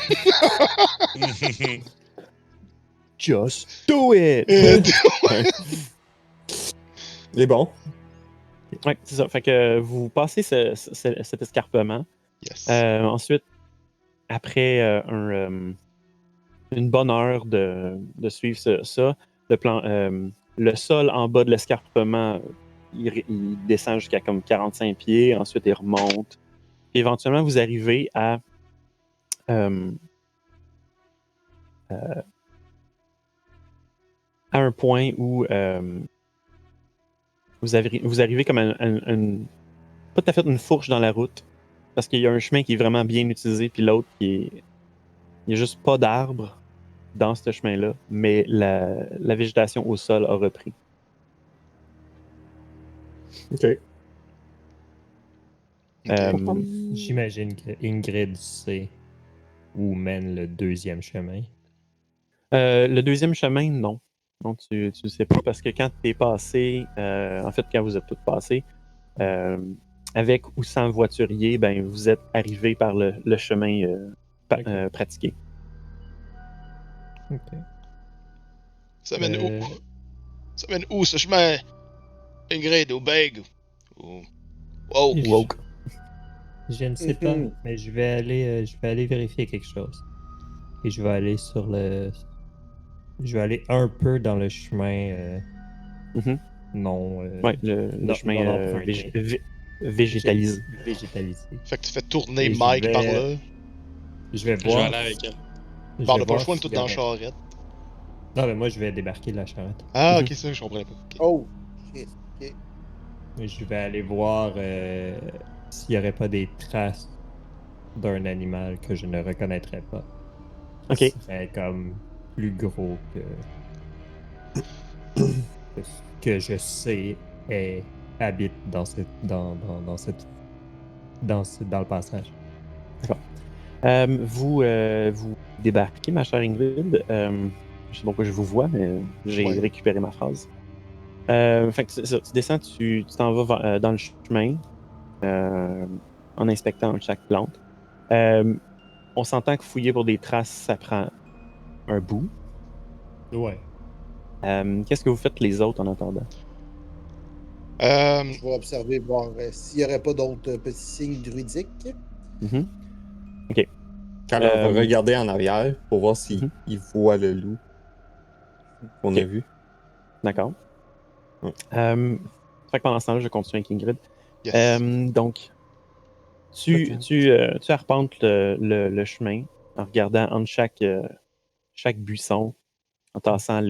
Just do it! Ouais. Il est bon. Ouais, c'est ça. Fait que vous passez cet escarpement. Yes. Ensuite, après une bonne heure de suivre ça, le sol en bas de l'escarpement, il descend jusqu'à comme 45 pieds. Ensuite, il remonte. Et éventuellement, vous arrivez à un point où vous arrivez comme pas tout à fait une fourche dans la route, parce qu'il y a un chemin qui est vraiment bien utilisé, puis l'autre il n'y a juste pas d'arbres dans ce chemin-là, mais la végétation au sol a repris. Ok. J'imagine que Ingrid sait où mène le deuxième chemin. Le deuxième chemin, non. Non, tu ne sais pas, parce que quand tu es passé, en fait, quand vous êtes tous passés, avec ou sans voiturier, ben, vous êtes arrivé par le chemin pratiqué. Ok. Ça mène où? Ça mène où ce chemin? Ingrid, au Beg? Ou... Wow. Woke. Je ne sais pas, mais je vais aller vérifier quelque chose. Et je vais aller je vais aller un peu dans le chemin Mhm. non. Ouais, le non chemin emprunté. végétalisé. Végétalisé. Fait que tu fais tourner Et je Mike par vais- là. Je vais Je vais voir. aller avec elle. je Par vais le pas le voir choix, s'il tout y dans la aurait- charrette. Non, mais moi, je vais débarquer de la charrette. Ah, Mhm. ok, ça, je comprenais pas. Ok. Oh, shit. Ok. Je vais aller voir s'il n'y aurait pas des traces d'un animal que je ne reconnaîtrais pas. Ok. Qui serait comme plus gros que je sais habite dans le passage. Vous débarquez, ma chère Ingrid. Je sais pas pourquoi je vous vois, mais j'ai Ouais. récupéré ma phrase. Fait que c'est ça, tu descends, tu t'en vas dans le chemin en inspectant chaque plante. On s'entend que fouiller pour des traces, ça prend un bout. Ouais. Qu'est-ce que vous faites les autres en attendant? Je vais observer, voir s'il n'y aurait pas d'autres petits signes druidiques. Mhm. Quand on va Euh, regarder en arrière pour voir s'il voit le loup qu'on a Ok. vu. D'accord. Ouais. Fait que pendant ce temps-là, je continue avec Ingrid. Yes. Donc, tu arpentes le chemin en regardant entre chaque buisson, en tassant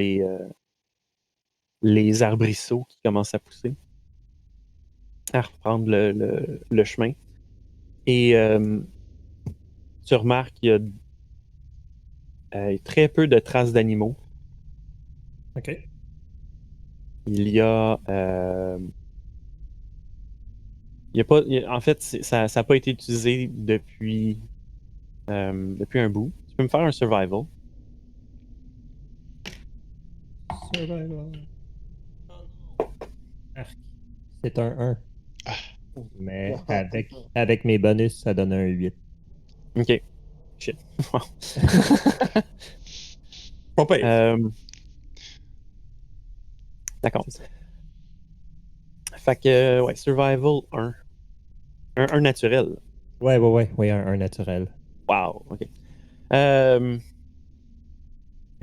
les arbrisseaux qui commencent à pousser, à reprendre le chemin. Et tu remarques qu'il y a très peu de traces d'animaux. OK. Il y a... en fait, ça n'a pas été utilisé depuis un bout. Tu peux me faire un survival. Survival. Arc. C'est un 1. Ah. Mais avec mes bonus, ça donne un 8. OK. Shit. Wow. Pas pire. D'accord. C'est ça. Fait que, ouais, survival 1. Un naturel. Ouais, un naturel. Wow, OK. Je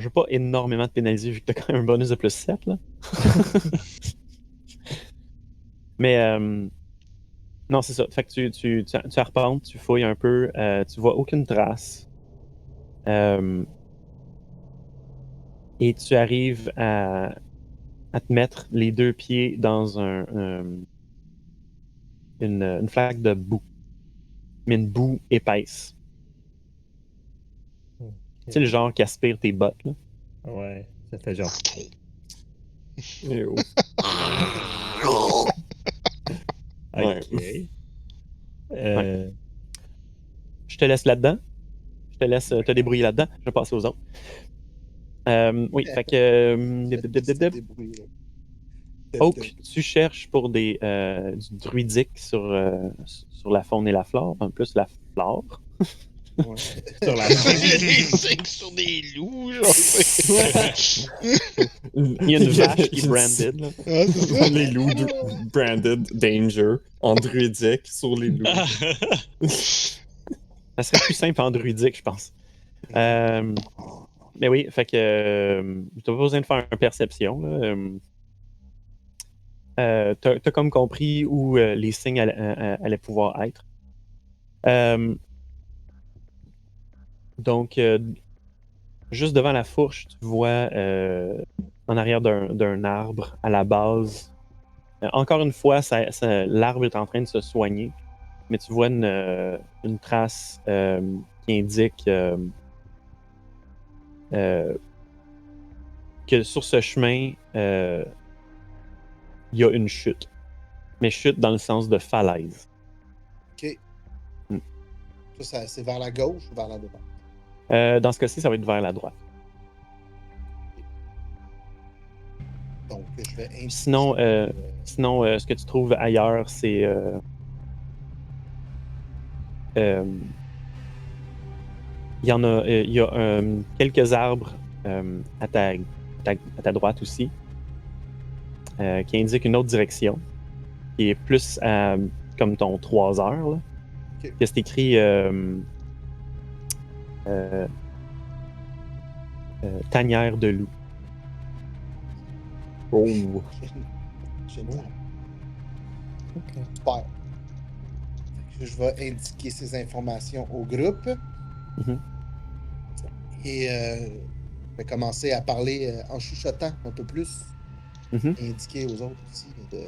veux pas énormément te pénaliser vu que t'as quand même un bonus de plus 7, là. Mais, non, c'est ça. Fait que tu arpentes, tu fouilles un peu, tu vois aucune trace. Et tu arrives à te mettre les deux pieds dans une flaque de boue. Mais une boue épaisse. Ok. Tu sais, le genre qui aspire tes bottes, là. Ouais, ça fait genre. Eh oh. Ok. Euh, Je te laisse là-dedans. Je te laisse te débrouiller là-dedans. Je vais passer aux autres. Oui, fait que. Débrouillé, là. Oak, tu cherches pour du druidique sur la faune et la flore, en plus la flore. Ouais. Sur la Des signes sur des loups, genre. Il y a une vache qui est branded. Là. Ah, c'est ça. Les loups branded danger en druidique sur les loups. Ça serait plus simple en druidique, je pense. Mais oui, fait que tu n'as pas besoin de faire une perception. T'as comme compris où les signes allaient pouvoir être. Donc, juste devant la fourche, tu vois en arrière d'un arbre à la base. Encore une fois, l'arbre est en train de se soigner, mais tu vois une trace qui indique que sur ce chemin, il y a une chute. Mais chute dans le sens de falaise. OK. Hmm. Ça, c'est vers la gauche ou vers la droite? Dans ce cas-ci, ça va être vers la droite. Donc, je vais indiquer. Sinon, ce que tu trouves ailleurs, c'est il y a quelques arbres à ta droite aussi qui indiquent une autre direction, qui est plus comme ton 3 heures. Là. Okay. C'est écrit tanière de loup. Oh! Génial. Ok. Super. Je vais indiquer ces informations au groupe. Mm-hmm. Et je vais commencer à parler en chuchotant un peu plus. Mm-hmm. Et indiquer aux autres aussi de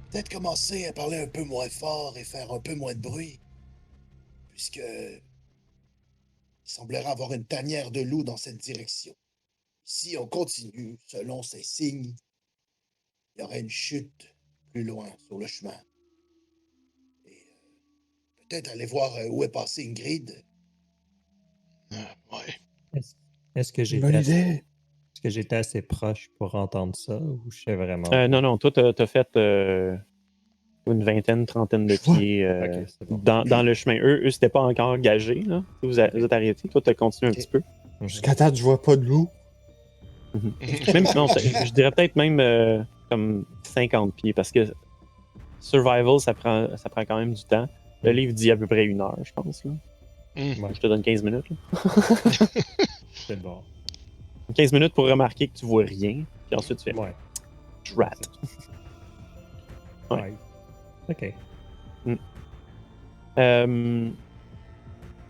peut-être commencer à parler un peu moins fort et faire un peu moins de bruit. Puisque il semblerait avoir une tanière de loup dans cette direction. Si on continue, selon ces signes, il y aurait une chute plus loin sur le chemin. Et peut-être aller voir où est passée Ingrid. Ouais. Est-ce que Bonne idée! est-ce que j'étais assez proche pour entendre ça ou je sais vraiment? Non, toi, t'as fait une vingtaine, trentaine de pieds Ok, c'est bon. dans le chemin. Eux c'était pas encore engagés. Là. Vous êtes arrêtés. Toi, t'as continué un petit peu. Jusqu'à date, je vois pas de loup. Même, non, je dirais peut-être même comme 50 pieds parce que survival, ça prend quand même du temps. Le livre dit à peu près 1 heure, je pense. Là. Ouais, Je te donne 15 minutes. Là. c'est bon. 15 minutes pour remarquer que tu vois rien. Puis ensuite, tu fais Ouais. Drat. Ouais. Ouais. Ok.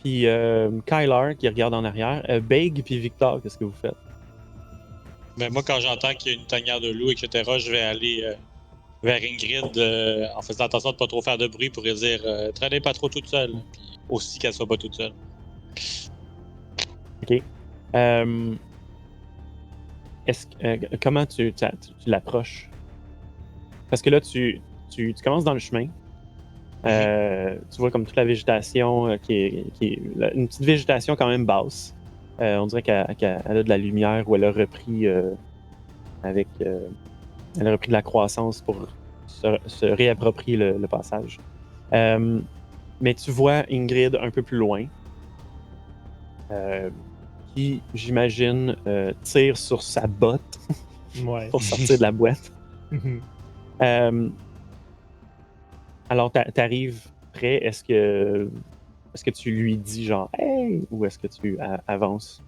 Puis Kyler qui regarde en arrière. Beg puis Victor, qu'est-ce que vous faites? Ben, moi, quand j'entends qu'il y a une tanière de loup, etc., je vais aller vers Ingrid en faisant attention de ne pas trop faire de bruit pour lui dire traînez pas trop toute seule. Puis aussi qu'elle soit pas toute seule. OK. Comment tu l'approches? Parce que là, tu commences dans le chemin. Tu vois comme toute la végétation qui est une petite végétation quand même basse. On dirait qu'elle a de la lumière ou elle a repris elle a repris de la croissance pour se réapproprier le passage. Mais tu vois Ingrid un peu plus loin, qui, j'imagine, tire sur sa botte Ouais. pour sortir de la boîte. Alors, t'arrives près, est-ce que tu lui dis genre « Hey » ou est-ce que tu avances?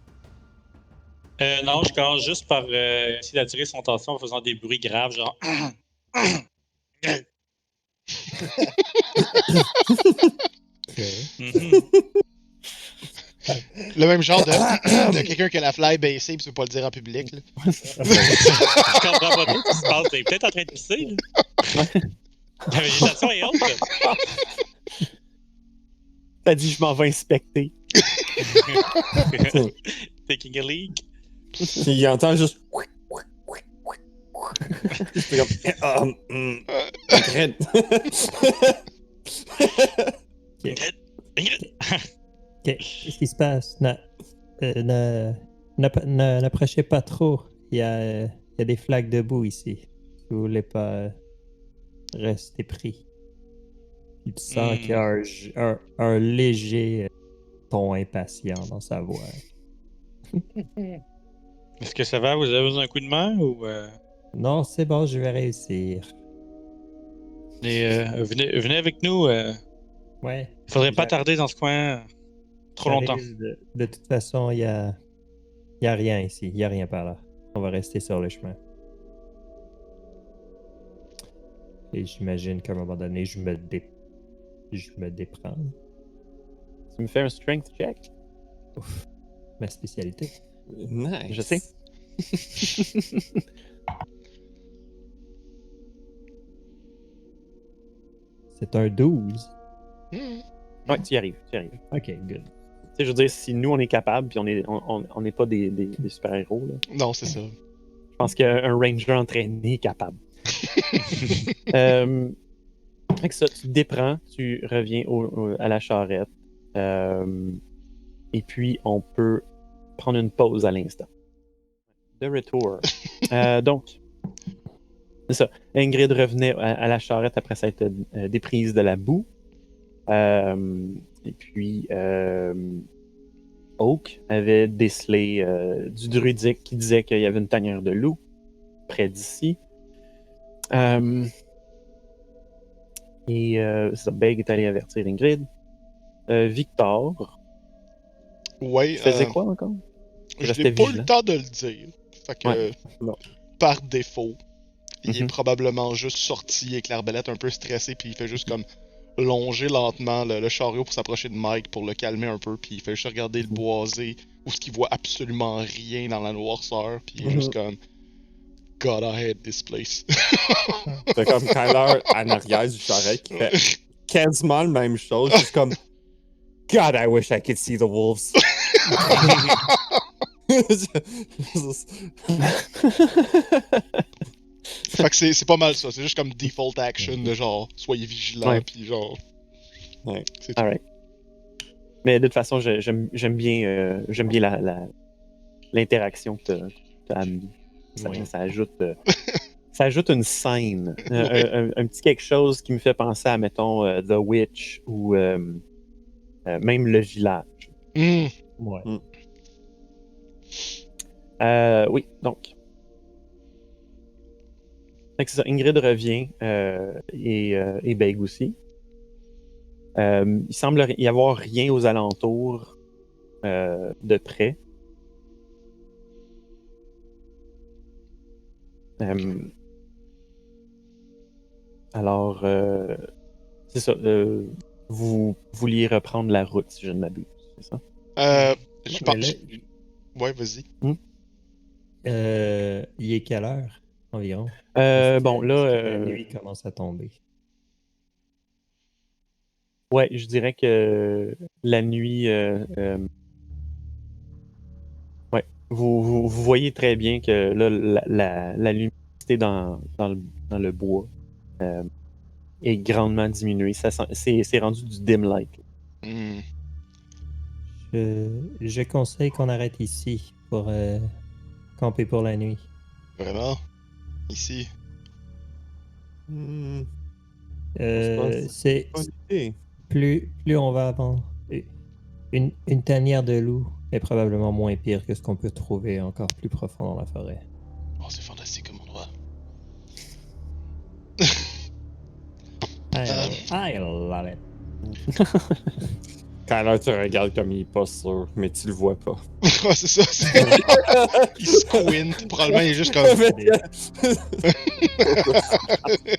Non, je commence juste par essayer d'attirer son attention en faisant des bruits graves, genre. Mhm. Le même genre de quelqu'un qui a la fly baissée pis tu veux pas le dire en public. Là. Je comprends pas trop ce qui se passe. T'es peut-être en train de pisser. Là. La végétation est haute. T'as dit « Je m'en vais inspecter Taking a leak. Il entend juste. C'est comme. Ingrid. Ingrid. Ok. Qu'est-ce qui se passe? N'approchez pas trop. Il y a des flaques de boue ici. Si vous voulez pas rester pris. Tu sens qu'il y a un léger ton impatient dans sa voix. Est-ce que ça va? Vous avez besoin d'un coup de main ou Non, c'est bon, je vais réussir. venez avec nous. Ouais. Faudrait pas J'a- tarder dans ce coin trop longtemps. j'arrive de toute façon, il y a rien ici. Il y a rien par là. On va rester sur le chemin. Et j'imagine qu'à un moment donné, je me déprends. Tu me fais un strength check? Ouf. Ma spécialité. Nice. Je sais. C'est un 12. Ouais, tu y arrives, tu y arrives. Ok, good. Tu sais, je veux dire, si nous, on est capable, puis on n'est pas des super-héros, là, Non, c'est ça. je pense qu'un ranger entraîné est capable. Fait que ça, tu te déprends, tu reviens à la charrette, et puis on peut prendre une pause à l'instant. De retour. Donc, c'est ça. Ingrid revenait à la charrette après s'être déprise de la boue. Et puis, Oak avait décelé du druidique qui disait qu'il y avait une tanière de loup près d'ici. Et Beg est allé avertir Ingrid. Victor, Ouais. tu faisais quoi encore? Je Restais n'ai pas eu vigilant. le temps de le dire. Fait que, Ouais, non. par défaut, il est Mhm. probablement juste sorti avec l'arbalète un peu stressé, puis il fait juste comme longer lentement le chariot pour s'approcher de Mike pour le calmer un peu, puis il fait juste regarder le boisé où ce qu'il voit absolument rien dans la noirceur, puis il est juste comme God, I hate this place. C'est comme Kyler en arrière du charrette qui fait quasiment la même chose. Juste comme God, I wish I could see the wolves. Fait que c'est pas mal ça, c'est juste comme default action de genre soyez vigilants, Ouais. puis genre. Ouais. C'est tout. Alright. Mais de toute façon, j'aime bien l'interaction que tu as amenée. Ça ajoute, ça ajoute une scène, Ouais. un petit quelque chose qui me fait penser à, mettons, The Witch ou même Le Village. Ouais. Oui, donc. Fait que c'est ça, Ingrid revient et Beg aussi. Il semble y avoir rien aux alentours de près. Alors, c'est ça. Vous vouliez reprendre la route, si je ne m'abuse, c'est ça? Je Mais pense. là, Ouais, vas-y. il est quelle heure environ? Bon, là, La nuit commence à tomber. ouais, je dirais que la nuit, ouais, vous voyez très bien que là, la luminosité dans le bois est grandement diminuée. C'est rendu du dim light. Hmm. Je conseille qu'on arrête ici pour camper pour la nuit. Vraiment? Ici? Hmm, C'est bonne idée. plus on va avant. Une tanière de loup est probablement moins pire que ce qu'on peut trouver encore plus profond dans la forêt. Oh, c'est fantastique comme endroit. I love it. Kyler te regarde comme il est pas sûr, mais tu le vois pas. Ouais, c'est ça. Il squint. Probablement, il est juste comme.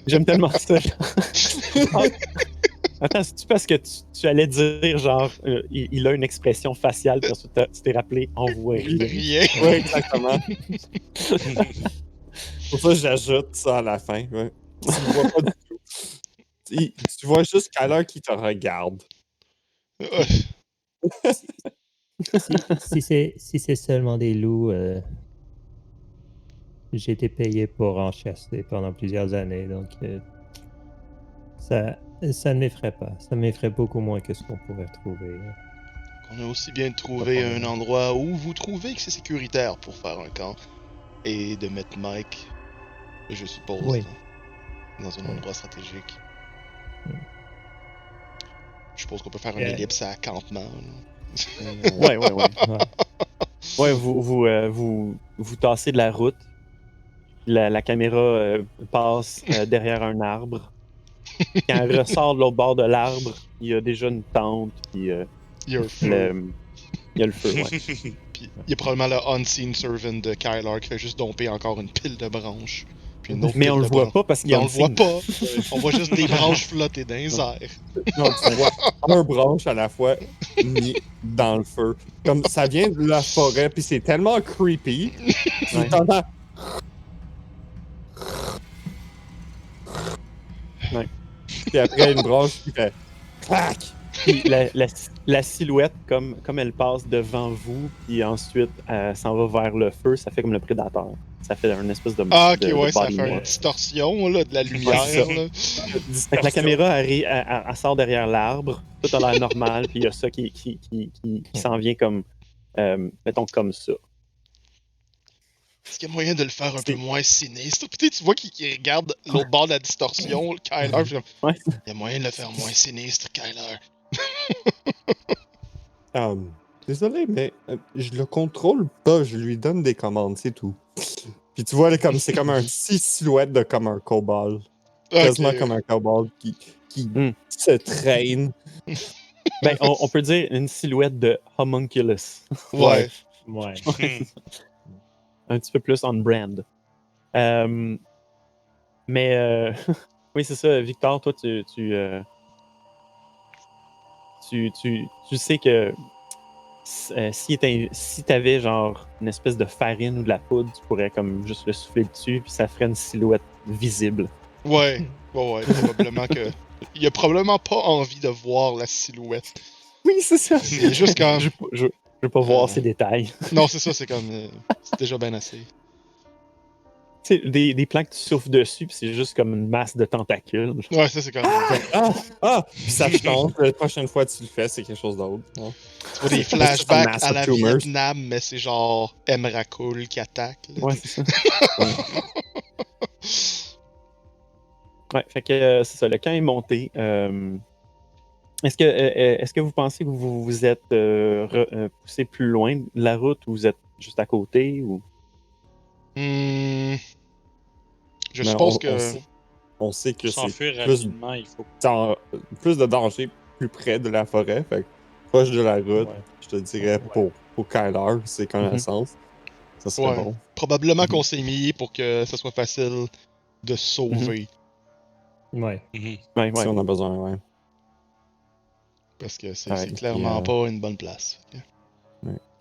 J'aime tellement ça. Ah, attends, c'est-tu parce que tu allais dire, genre, il a une expression faciale, puis ensuite tu t'es rappelé, on voit rien. Rien. Ouais, exactement. Pour ça, j'ajoute ça à la fin. Ouais. Tu le vois pas du tout. Tu vois juste Kyler qui te regarde. Ouais. Si c'est seulement des loups, j'ai été payé pour en chasser pendant plusieurs années, donc ça ne m'effraie pas. Ça m'effraie beaucoup moins que ce qu'on pourrait trouver. On a aussi bien de trouver un endroit où vous trouvez que c'est sécuritaire pour faire un camp. Et de mettre Mike, je suppose, Oui. dans un Oui. endroit stratégique. Mm. Je suppose qu'on peut faire une Yeah. ellipse à campement. Là. Ouais. Ouais. Ouais, vous tassez de la route. La caméra passe derrière un arbre. Quand elle ressort de l'autre bord de l'arbre, il y a déjà une tente, puis Il y a un feu. il y a le feu, ouais. Puis il y a probablement le unseen servant de Kyler qui fait juste domper encore une pile de branches. Puis une autre Mais pile on le de voit branches. pas parce qu'il y Mais a on le voit unseen. pas. On voit juste des branches flotter dans les airs. Non, tu vois un branche à la fois mis dans le feu. Comme ça vient de la forêt, puis c'est tellement creepy. Tu Ouais. t'entends. Ouais. Puis après, une branche qui fait clac! Puis la silhouette, comme elle passe devant vous, puis ensuite s'en va vers le feu, ça fait comme le prédateur. Ça fait une espèce de. Ah, ok, de ouais, ça body fait une mode. distorsion là, de la lumière. ça. Là. Fait que la caméra elle sort derrière l'arbre, tout a l'air normal, puis il y a ça qui s'en vient comme. Mettons comme ça. Est-ce qu'il y a moyen de le faire un peu C'est- moins sinistre? Peut-être tu vois qu'il regarde l'autre bord de la distorsion, Kyler. Je suis comme, Ouais. il y a moyen de le faire moins sinistre, Kyler. Désolé, mais je le contrôle pas, je lui donne des commandes, c'est tout. Puis tu vois, là, c'est comme un petit silhouette de comme un kobold. Quasiment comme un kobold qui Hmm. se traîne. Ben, on peut dire une silhouette de homunculus. Ouais. Ouais. Un petit peu plus on brand. Mais oui, c'est ça, Victor, toi, tu sais que si t'avais genre une espèce de farine ou de la poudre, tu pourrais comme juste le souffler dessus, puis ça ferait une silhouette visible. Ouais, probablement que. Il a probablement pas envie de voir la silhouette. Oui, c'est ça. C'est juste comme. Je veux pas voir ces détails. Non, c'est ça, c'est comme. C'est déjà bien assez. Tu sais, des plans que tu souffles dessus, puis c'est juste comme une masse de tentacules. Ouais, ça, c'est comme. Puis ça change. La prochaine fois que tu le fais, c'est quelque chose d'autre. Ouais. Tu vois des C'est flashbacks mass à of la tumors. Vietnam, mais c'est genre Emrakul qui attaque. Là. Ouais, c'est ça. Ouais, fait que c'est ça, le camp est monté. Est-ce que vous pensez que vous vous êtes poussé plus loin de la route ou vous êtes juste à côté ou... Je Mais suppose que. on sait que Pour c'est s'enfuir plus, rapidement, il faut. plus de danger plus près de la forêt. Fait que proche de la route, Ouais. je te dirais pour Kyler, ses connaissances, ça serait Ouais. bon. Probablement qu'on s'est mis pour que ça soit facile de se sauver. Ouais. Ouais, Si on a besoin, ouais. Parce que c'est Ouais, clairement puis, pas une bonne place.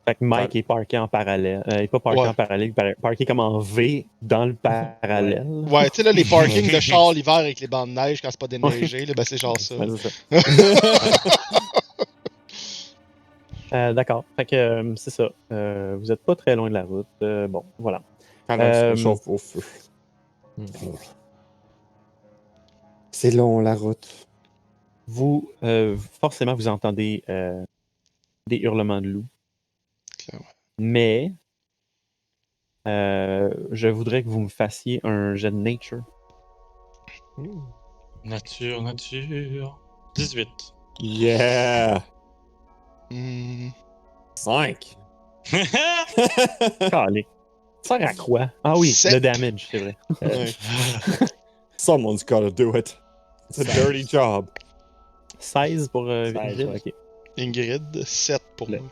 Fait que Mike est parké en parallèle. Il est pas parké Ouais. en parallèle, il est parké comme en V dans le parallèle. Ouais, tu sais, là, les parkings de char l'hiver avec les bancs de neige quand c'est pas déneigé, là, ben c'est genre ça. Ouais, c'est ça. D'accord. Fait que c'est ça. Vous êtes pas très loin de la route. Bon, voilà. Kyler se réchauffe au feu. C'est long, la route. Vous, forcément, vous entendez des hurlements de loups. Clairement. Mais je voudrais que vous me fassiez un jet de nature. Nature. 18. Yeah! Hmm. 5! Calé. Ça sert à quoi? Ah oui, Sept. le damage, c'est vrai. Ouais. Someone's gotta do it. It's a dirty job. 16 pour 16, Vigil? ouais. Ok. Ingrid, 7 pour Le- moi.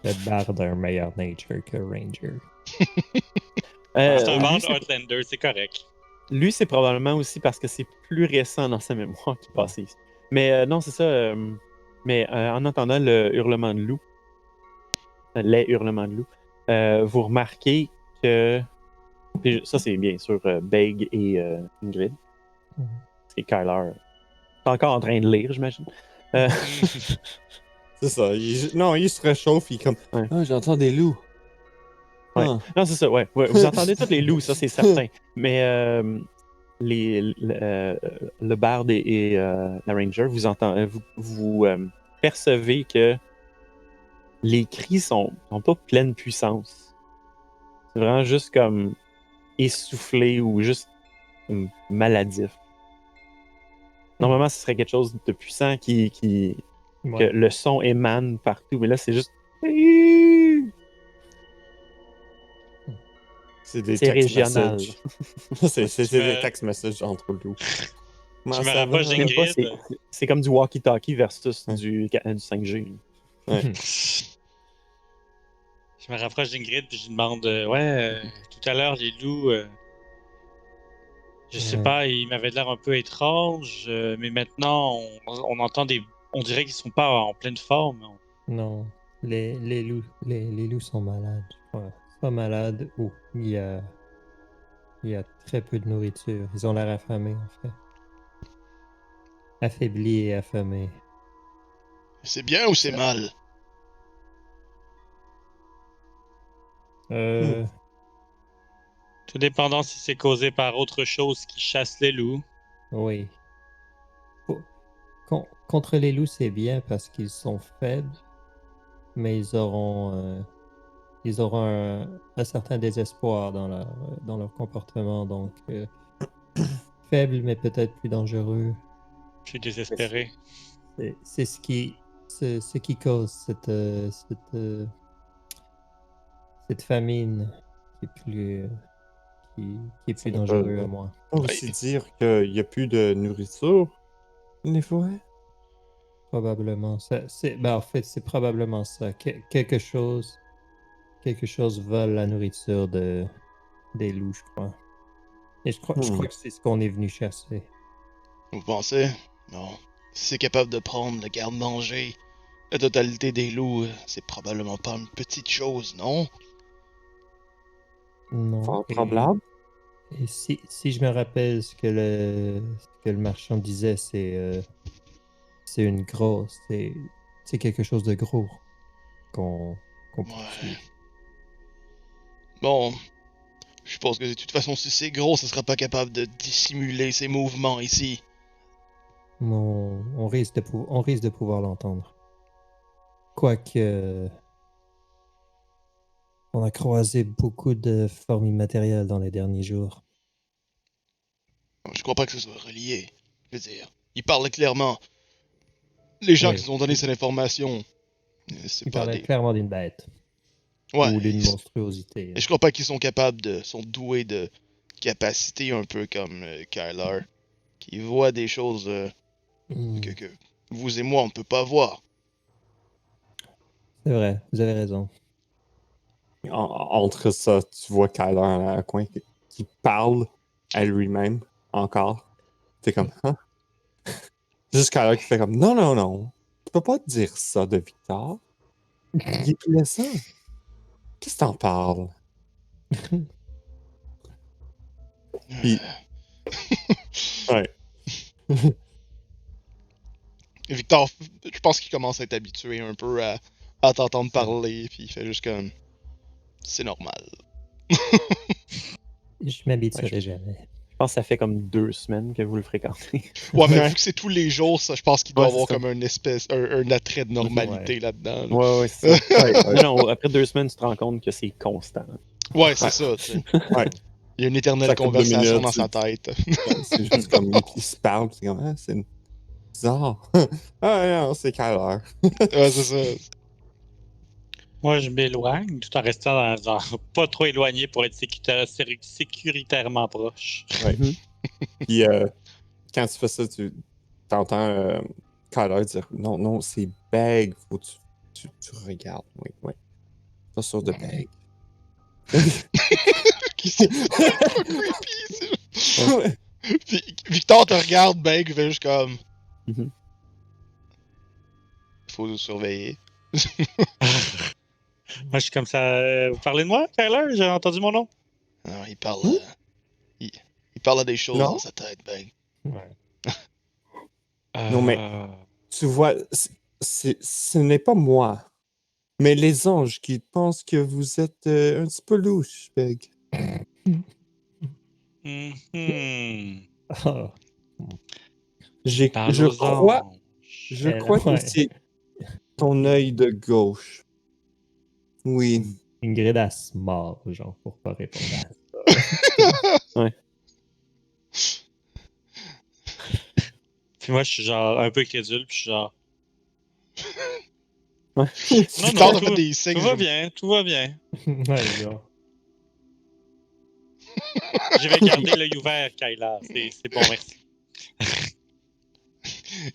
Le barde a un meilleur nature que Ranger. C'est un Lui, band c'est- Outlander, c'est correct. lui, c'est probablement aussi parce que c'est plus récent dans sa mémoire qu'il passe ici. Mais non, c'est ça. Mais en entendant le hurlement de loup, les hurlements de loup, vous remarquez que. Puis ça, c'est bien sûr Beg et Ingrid. C'est Kyler. T'es encore en train de lire, j'imagine. C'est ça. Non, il se réchauffe, il est comme. Ouais. Ah, j'entends des loups. Ouais. Ah. Non, c'est ça, ouais. Vous entendez tous les loups, ça, c'est certain. Mais le Bard et la Ranger, vous percevez que les cris sont pas pleine puissance. C'est vraiment juste comme essoufflé ou juste maladif. Normalement, ce serait quelque chose de puissant que Ouais. le son émane partout, mais là, c'est juste. C'est des C'est text régional. messages. c'est des text messages entre nous. Je me rapproche Je sais pas, d'Ingrid. c'est comme du walkie-talkie versus Ouais. du 5G. Je me rapproche d'Ingrid puis je lui demande tout à l'heure, les loups, je sais Ouais. pas, ils m'avaient l'air un peu étranges, mais maintenant, on entend des. On dirait qu'ils sont pas en pleine forme. Non, les loups sont malades, je crois. Soit malades ou il y a très peu de nourriture. Ils ont l'air affamés, en fait. Affaiblis et affamés. C'est bien ou c'est mal? Euh, Tout dépendant si c'est causé par autre chose qui chasse les loups. oui. Contre les loups, c'est bien parce qu'ils sont faibles, mais ils auront un certain désespoir dans leur comportement. Donc, faibles, mais peut-être plus dangereux. Je suis désespéré. C'est ce qui cause cette famine qui est qui est Ça plus veut dangereux pas- à moi. On peut aussi dire qu'il n'y a plus de nourriture dans les forêts. Probablement. En fait, c'est probablement ça. Quelque chose vole la nourriture des loups, je crois. Et je crois que c'est ce qu'on est venu chasser. Vous pensez? Non. Si c'est capable de prendre le garde-manger, la totalité des loups, c'est probablement pas une petite chose, non? Non. Fort probable. Et si je me rappelle ce que le marchand disait, c'est une grosse, c'est quelque chose de gros qu'on peut Ouais. tuer. Bon, je pense que de toute façon, si c'est gros, ça sera pas capable de dissimuler ses mouvements ici. On risque de pouvoir l'entendre. Quoique, on a croisé beaucoup de formes immatérielles dans les derniers jours. Je crois pas que ce soit relié. Je veux dire, il parle clairement. Les gens Oui. qui nous ont donné cette information, c'est Il pas parlait des... clairement d'une bête Ouais, ou d'une monstruosité. et je crois pas qu'ils sont capables de... sont doués de capacités un peu comme Kyler, qui voit des choses Hmm, que vous et moi, on ne peut pas voir. C'est vrai, vous avez raison. Entre ça, tu vois Kyler dans un coin qui parle à lui-même encore. T'es comme, hein? Juste Kyler qui fait comme, non, non, non. Tu peux pas dire ça de Victor. Il est blessant. Qu'est-ce que t'en parles? Puis, ouais. Victor, je pense qu'il commence à être habitué un peu à t'entendre parler, puis il fait juste comme... C'est normal. Je m'habituerai Ouais, jamais. Je pense que ça fait comme 2 semaines que vous le fréquentez. Ouais, mais Ouais. vu que c'est tous les jours, ça, je pense qu'il doit Ouais, avoir c'est ça. comme un attrait de normalité là-dedans. là. Ouais, c'est ça. Ouais, ouais. Non, après 2 semaines, tu te rends compte que c'est constant. Ouais, c'est ça, tu sais. Ouais. Il y a une éternelle Chaque 2 conversation minutes, dans sa tête. c'est juste comme, ils se parlent, c'est comme, ah, c'est bizarre. Ah, non, c'est Kyler. Ouais, c'est ça. Moi, je m'éloigne tout en restant pas trop éloigné pour être sécuritairement proche. Ouais. Puis, quand tu fais ça, tu entends Kyler dire, non, non, c'est Beg, faut que tu regardes. Oui, oui. Pas sûr de Beg. C'est pas creepy, ça. Puis Victor te regarde, ben, il fait juste comme... Mhm. Faut nous surveiller. Moi, je suis comme ça. Vous parlez de moi, Tyler? J'ai entendu mon nom. Non, il parle... il parle à des choses Non. dans sa tête, ben. Ouais. Non, mais tu vois, ce n'est pas moi, mais les anges qui pensent que vous êtes un petit peu louche, Beg. Mhm. Ah, Parle Je aux crois, anges. je crois que ouais. c'est ton œil de gauche. Oui. Ingrid, elle se mord, genre, pour pas répondre à ça. Puis moi, je suis genre un peu crédule, puis je suis genre. Ouais. Non, Victor non, a fait des signes. tout va bien, tout va bien. Ouais, genre. Je vais garder l'œil ouvert, Kyla. C'est bon, merci.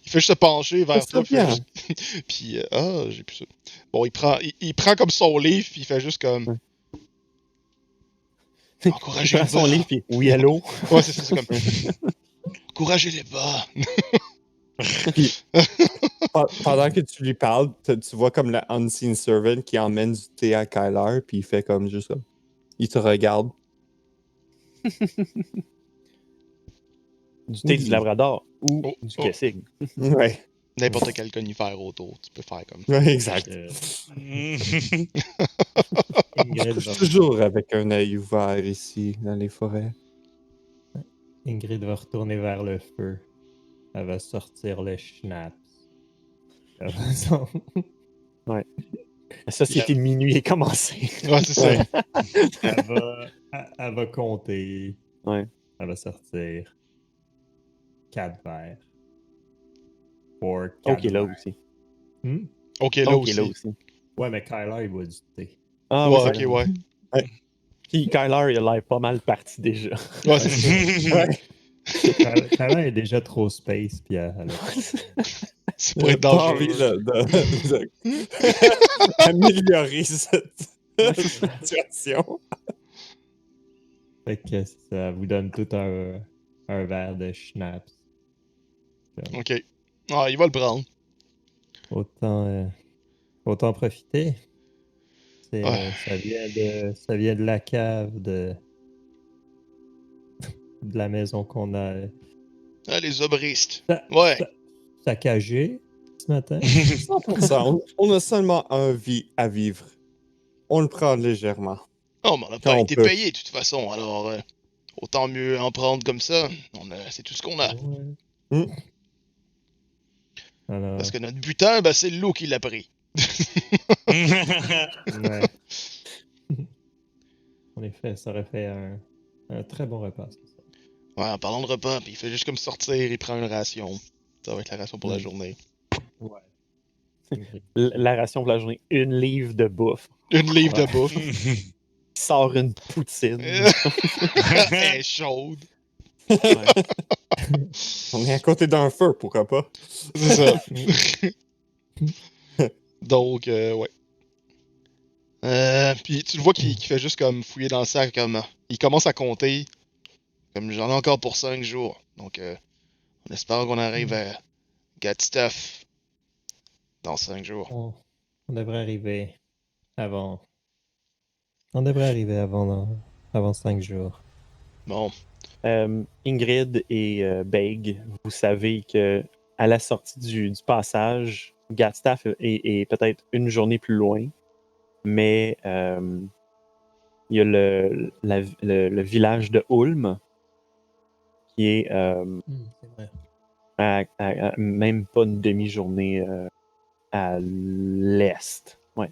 Il fait juste se pencher vers Ça toi. bien. Puis, j'ai plus ça. Bon, il prend comme son livre, puis il fait juste comme. Ouais. Encouragez Il prend les son bas. livre et oui, allô? Ouais, c'est ça, c'est comme. Encouragez les bas. Puis, pendant que tu lui parles, tu vois comme le Unseen Servant qui emmène du thé à Kyler, puis il fait comme juste comme. Il te regarde. Du thé du Oui. Labrador ou Oh, du oh. Kessig. Ouais, N'importe quel conifère autour, tu peux faire comme. ouais, exact. Ingrid, Je suis toujours avec un œil ouvert ici, dans les forêts. Ingrid va retourner vers le feu. Elle va sortir le schnapps. Elle va s'en- La société de minuit est commencée. Ouais, c'est ça. Ouais. elle va compter. Ouais. Elle va sortir 4 verres. Pour 4 Ok, là verres. aussi. Hmm? Ok, là Ok, aussi. là aussi. Ouais, mais Kyler, il boit du thé. Ah, Ouais, oui, ok, c'est ouais. vrai. Puis Kyler, il a l'air pas mal parti déjà. Ouais, c'est ça. Ouais. Kyler est déjà trop space, puis elle a C'est J'ai pour être pas envie dangereux. améliorer cette situation. Fait que ça vous donne tout un verre de schnapps. Ok. Ah, il va le prendre. Autant profiter. Ouais. Ça vient de la cave de la maison qu'on a Ah, les obristes. sa- Ouais. sa- saccagée ce matin. 100%. On a seulement un vie à vivre. On le prend légèrement. Oh, mais on n'a Quand pas on été peut. payé de toute façon, alors autant mieux en prendre comme ça. C'est tout ce qu'on a. Ouais. Hmm. Alors, Parce que notre butin, ben, c'est le loup qui l'a pris. ouais. En effet, ça aurait fait un très bon repas. Ça. Ouais, en parlant de repas, puis il fait juste comme sortir, il prend une ration. Ça va être la ration pour la Mm. journée. Ouais. La ration pour la journée, 1 livre de bouffe. Une livre Ouais. de bouffe. Il sort une poutine. Elle est chaude. Ouais. On est à côté d'un feu, pourquoi pas? C'est ça. Donc, ouais. Puis tu le vois qu'il fait juste comme fouiller dans le sac, comme il commence à compter. Comme j'en ai encore pour 5 jours. Donc, on espère qu'on arrive à get stuff dans 5 jours. On devrait arriver avant. On devrait arriver avant 5 jours. Bon, Ingrid et Beg, vous savez que à la sortie du passage, Gatstaff est peut-être une journée plus loin, mais il y a le village de Ulm qui est C'est vrai. à même pas une demi-journée à l'est. Ouais.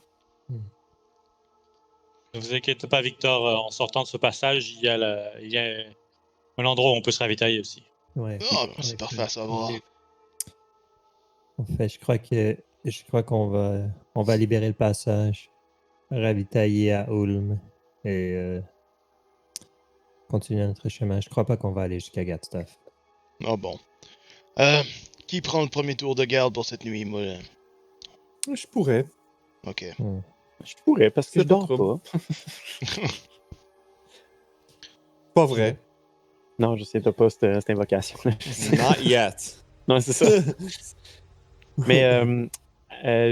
Ne vous inquiétez pas, Victor, en sortant de ce passage, il y a un endroit où on peut se ravitailler aussi. Ouais. ah, En c'est effet. parfait à savoir. En fait, je crois on va libérer le passage, ravitailler à Ulm et continuer notre chemin. Je crois pas qu'on va aller jusqu'à Gatstaff. Ah bon. Qui prend le premier tour de garde pour cette nuit, moi? Je pourrais. Ok. Je pourrais parce que C'est je dors pas trop. pas. Pas vrai. Non, je sais, t'as pas cette invocation-là. Not yet. Non, c'est ça. Mais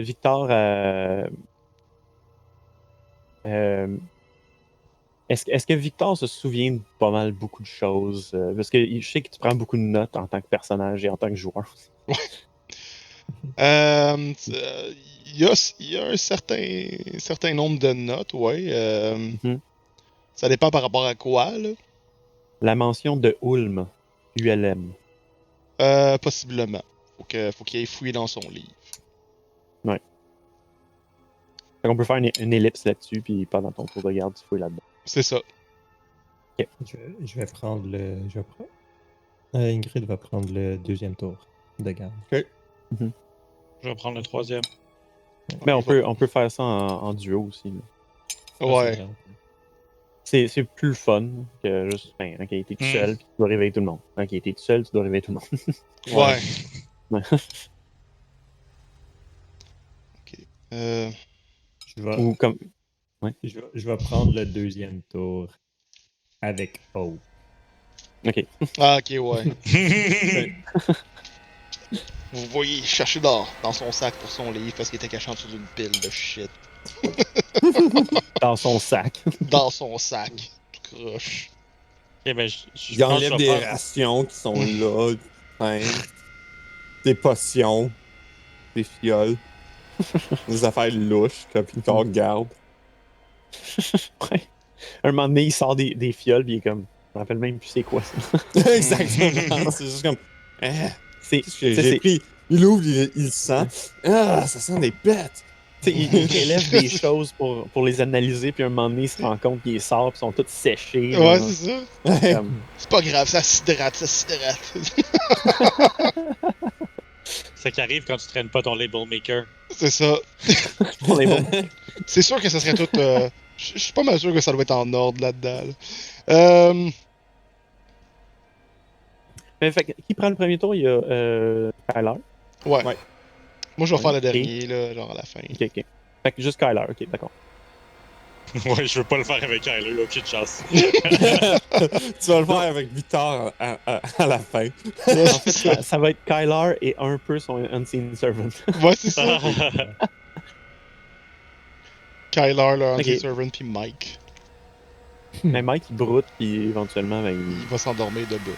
Victor, est-ce que Victor se souvient de pas mal beaucoup de choses? Parce que je sais que tu prends beaucoup de notes en tant que personnage et en tant que joueur. Il y a un certain nombre de notes, ouais. Mhm. Ça dépend par rapport à quoi, là. La mention de Ulm, ULM. Possiblement. Faut qu'il aille fouiller dans son livre. Fait qu'on peut faire une ellipse là-dessus, puis pendant ton tour de garde, tu fouilles là-dedans. C'est ça. Je vais prendre le. Ingrid va prendre le deuxième tour de garde. Je vais prendre le troisième. Mais on peut faire ça en duo aussi. Là. Ouais. C'est plus le fun que juste, ok, t'es tout seul, puis tu dois réveiller tout le monde. Ok, t'es tout seul, tu dois réveiller tout le monde. Ouais. Ouais. Ok. Je vais, Ou comme. je vais prendre le deuxième tour avec O. Ok. Ah, ok, ouais. Vous voyez chercher dans son sac pour son livre parce qu'il était caché en dessous d'une pile de shit. Dans son sac. Dans son sac. Tout croche. Ok, ben, je Il pense que enlève je vais des prendre- rations qui sont là, du pain, des potions, des fioles, des affaires louches, que puis qu'on regarde. Ouais. Un moment donné, il sort des fioles, puis il est comme. Je me rappelle même plus c'est quoi ça. Exactement. C'est juste comme. Ah, C'est. qu'est-ce que tu sais, j'ai c'est- pris. Il ouvre, il sent. Ah, ça sent des pets. tu sais, il prélève des choses pour les analyser, puis un moment donné, il se rend compte qu'ils sortent, puis ils sont tous séchés. Ouais, genre. c'est ça. Comme- C'est pas grave, ça s'hydrate, ça s'hydrate. Ce qui arrive quand tu traînes pas ton label maker. C'est ça. On est bon. C'est sûr que ça serait tout. Je suis pas mal sûr que ça doit être en ordre là-dedans. Là. Fait que, qui prend le premier tour? Il y a Kyler. Ouais. Ouais. Moi, je vais faire le Ok. dernier, là, genre à la fin. Ok, ok. Fait que juste Kyler, ok, d'accord. Ouais, je veux pas le faire avec elle, là, aucune chance. Tu vas le faire avec Victor à la fin. En fait, ça va être Kyler et un peu son Unseen Servant. Ouais, c'est ça. Kyler, le Ok. Anti-Servant, puis Mike. Mais Mike, il broute, puis éventuellement, ben, il... Il va s'endormir debout.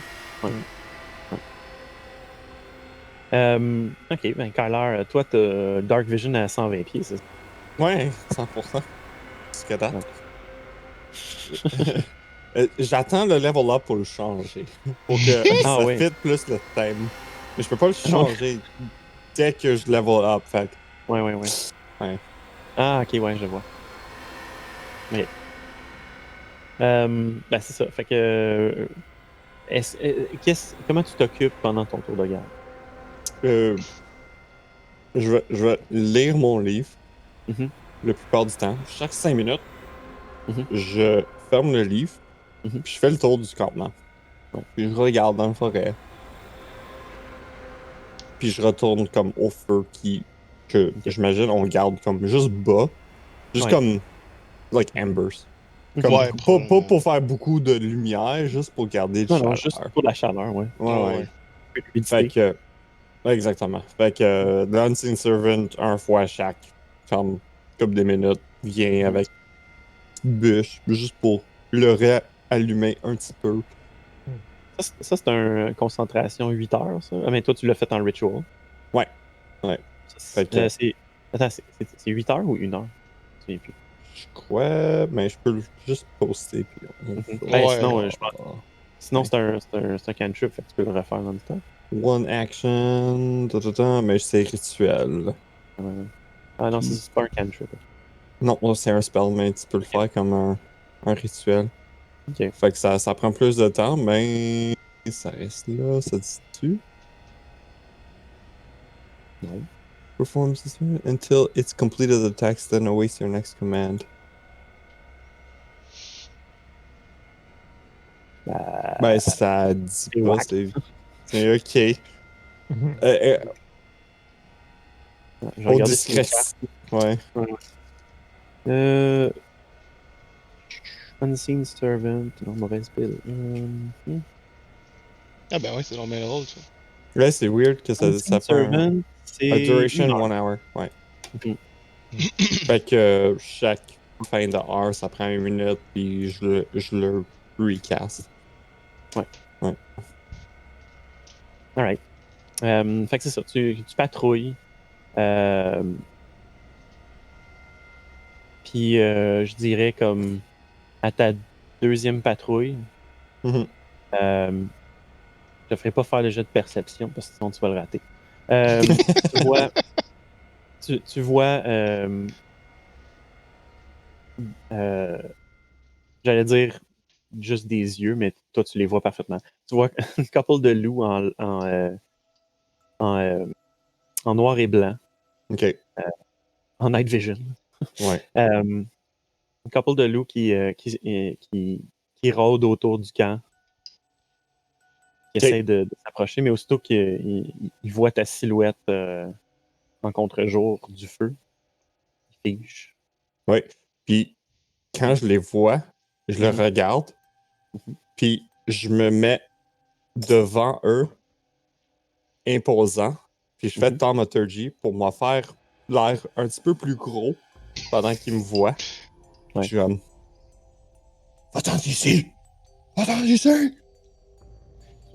Ok, ben Kyler, toi, t'as Dark Vision à 120 pieds, c'est ça? Ouais, 100%. Jusqu'à date. J'attends le level up pour le changer. Pour que Ah ça ouais. fit plus le thème. Mais je peux pas le changer dès que je level up. Fait que Ouais. Ouais. Ah, ok, ouais, je vois. Ok. Ben, c'est ça. Fait que. Comment tu t'occupes pendant ton tour de garde? je vais lire mon livre Mhm. la plupart du temps. Chaque 5 minutes, Mhm. je ferme le livre, Mhm. puis je fais le tour du campement. Ouais. Puis je regarde dans la forêt. Puis je retourne comme au feu que Ok. j'imagine on garde comme juste bas. Juste Ouais. comme like embers. Comme, Ouais, pas probablement. pour faire beaucoup de lumière, juste pour garder le Non, chaleur. juste pour la chaleur, ouais. Ouais. Fait L'humidité. que. Exactement. Fait que The Unseen Servant, un fois chaque, comme couple de minutes, vient avec une bûche, juste pour le réallumer un petit peu. Ça, c'est un concentration 8 heures, ça. Ah, mais toi, tu l'as fait en ritual. Ouais. Ça, Fait que- Attends, c'est 8 heures ou 1 heure? Je me souviens plus. Je crois, mais je peux juste poster. Puis Ben, Ouais. sinon, je pense. Sinon, c'est un cantrip, fait que tu peux le refaire dans le temps. One action, mais c'est rituel. Ah non, c'est pas un cantrip. Non, c'est un spell, mais tu peux le faire comme un rituel. Ok. Fait que ça prend plus de temps, mais ça reste là, ça dit-tu? Non. Perform this until it's completed the text, then awaits your next command. Ben, ça dit c'est pas, whack. c'est ok. Je vais Au regarder si discrétion. Ouais. Unseen Servant, non, mauvaise pile. Ah ben ouais, c'est normal drôle, ça. Ouais, c'est weird que ça Unseen fait Servant, c'est. a duration 1 heure. 1 hour. Ouais. Mhm. Fait que chaque fin de heure, ça prend 1 minute, puis je le recast. Alright. Fait que c'est ça, tu patrouilles. Puis je dirais comme à ta deuxième patrouille, Mhm. je te ferai pas faire le jet de perception parce que sinon tu vas le rater. Tu vois j'allais dire juste des yeux, mais toi, tu les vois parfaitement. Tu vois une couple de loups en, euh, en noir et blanc, Ok. en night vision. Ouais. Une couple de loups qui rôdent autour du camp, qui Ok. essayent de s'approcher, mais aussitôt qu'ils voient ta silhouette en contre-jour du feu, ils figent. Ouais. Puis quand je les vois, je le Mhm. regarde, Mhm. puis je me mets devant eux, imposant, puis je fais Mhm. thaumaturgy pour me faire l'air un petit peu plus gros pendant qu'ils me voient. Ouais. Je suis comme, va-t'en ici! Va-t'en ici!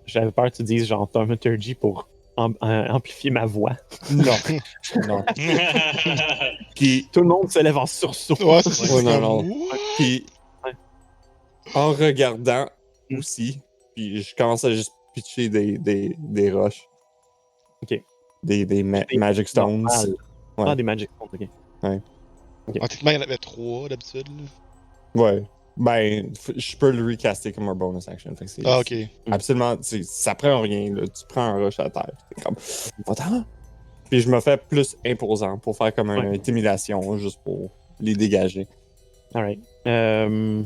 J'avais peur que tu dises genre thaumaturgy pour amplifier ma voix. Non. Non. Puis, Tout le monde se lève en sursaut. Ouais, c'est ça, oh c'est non, comme. non. What? Puis, Ouais. en regardant Mm. aussi, puis je commence à juste pitcher des roches, Ok. des Des Magic Stones. normales. Ouais. Ah, des Magic Stones, ok. Ah, techniquement, il y en avait 3 d'habitude. Là. Ouais. Ben, je peux le recaster comme un bonus action. Fait que Ah, ok. absolument, ça prend rien. Là. Tu prends un rush à terre. C'est comme, va-t'en! Puis je me fais plus imposant pour faire comme une Ouais. intimidation, juste pour les dégager. Alright. Je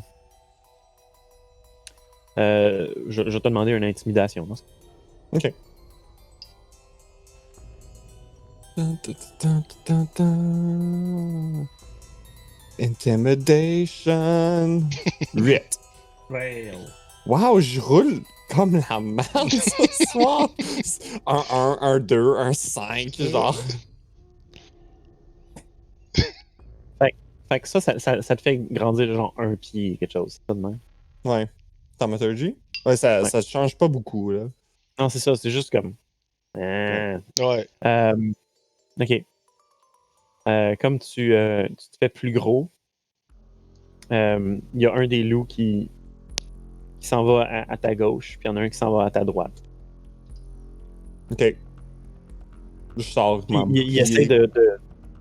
vais te demander une intimidation. Non? Ok. Intimidation. 8. Fail. Wow, je roule comme la merde ce soir. Un 1, un 2, un 5, genre. Fait que ça te fait grandir genre un pied, quelque chose. Ça de même. Ouais. Thaumaturgy? Ouais, ça, Ouais. ça change pas beaucoup, là. Non, c'est ça, c'est juste comme. Ouais. Ouais. Ok. Comme tu te fais plus gros, il y a un des loups qui s'en va à ta gauche, puis il y en a un qui s'en va à ta droite. Ok. Je sors Puis mon il essaie bouclier.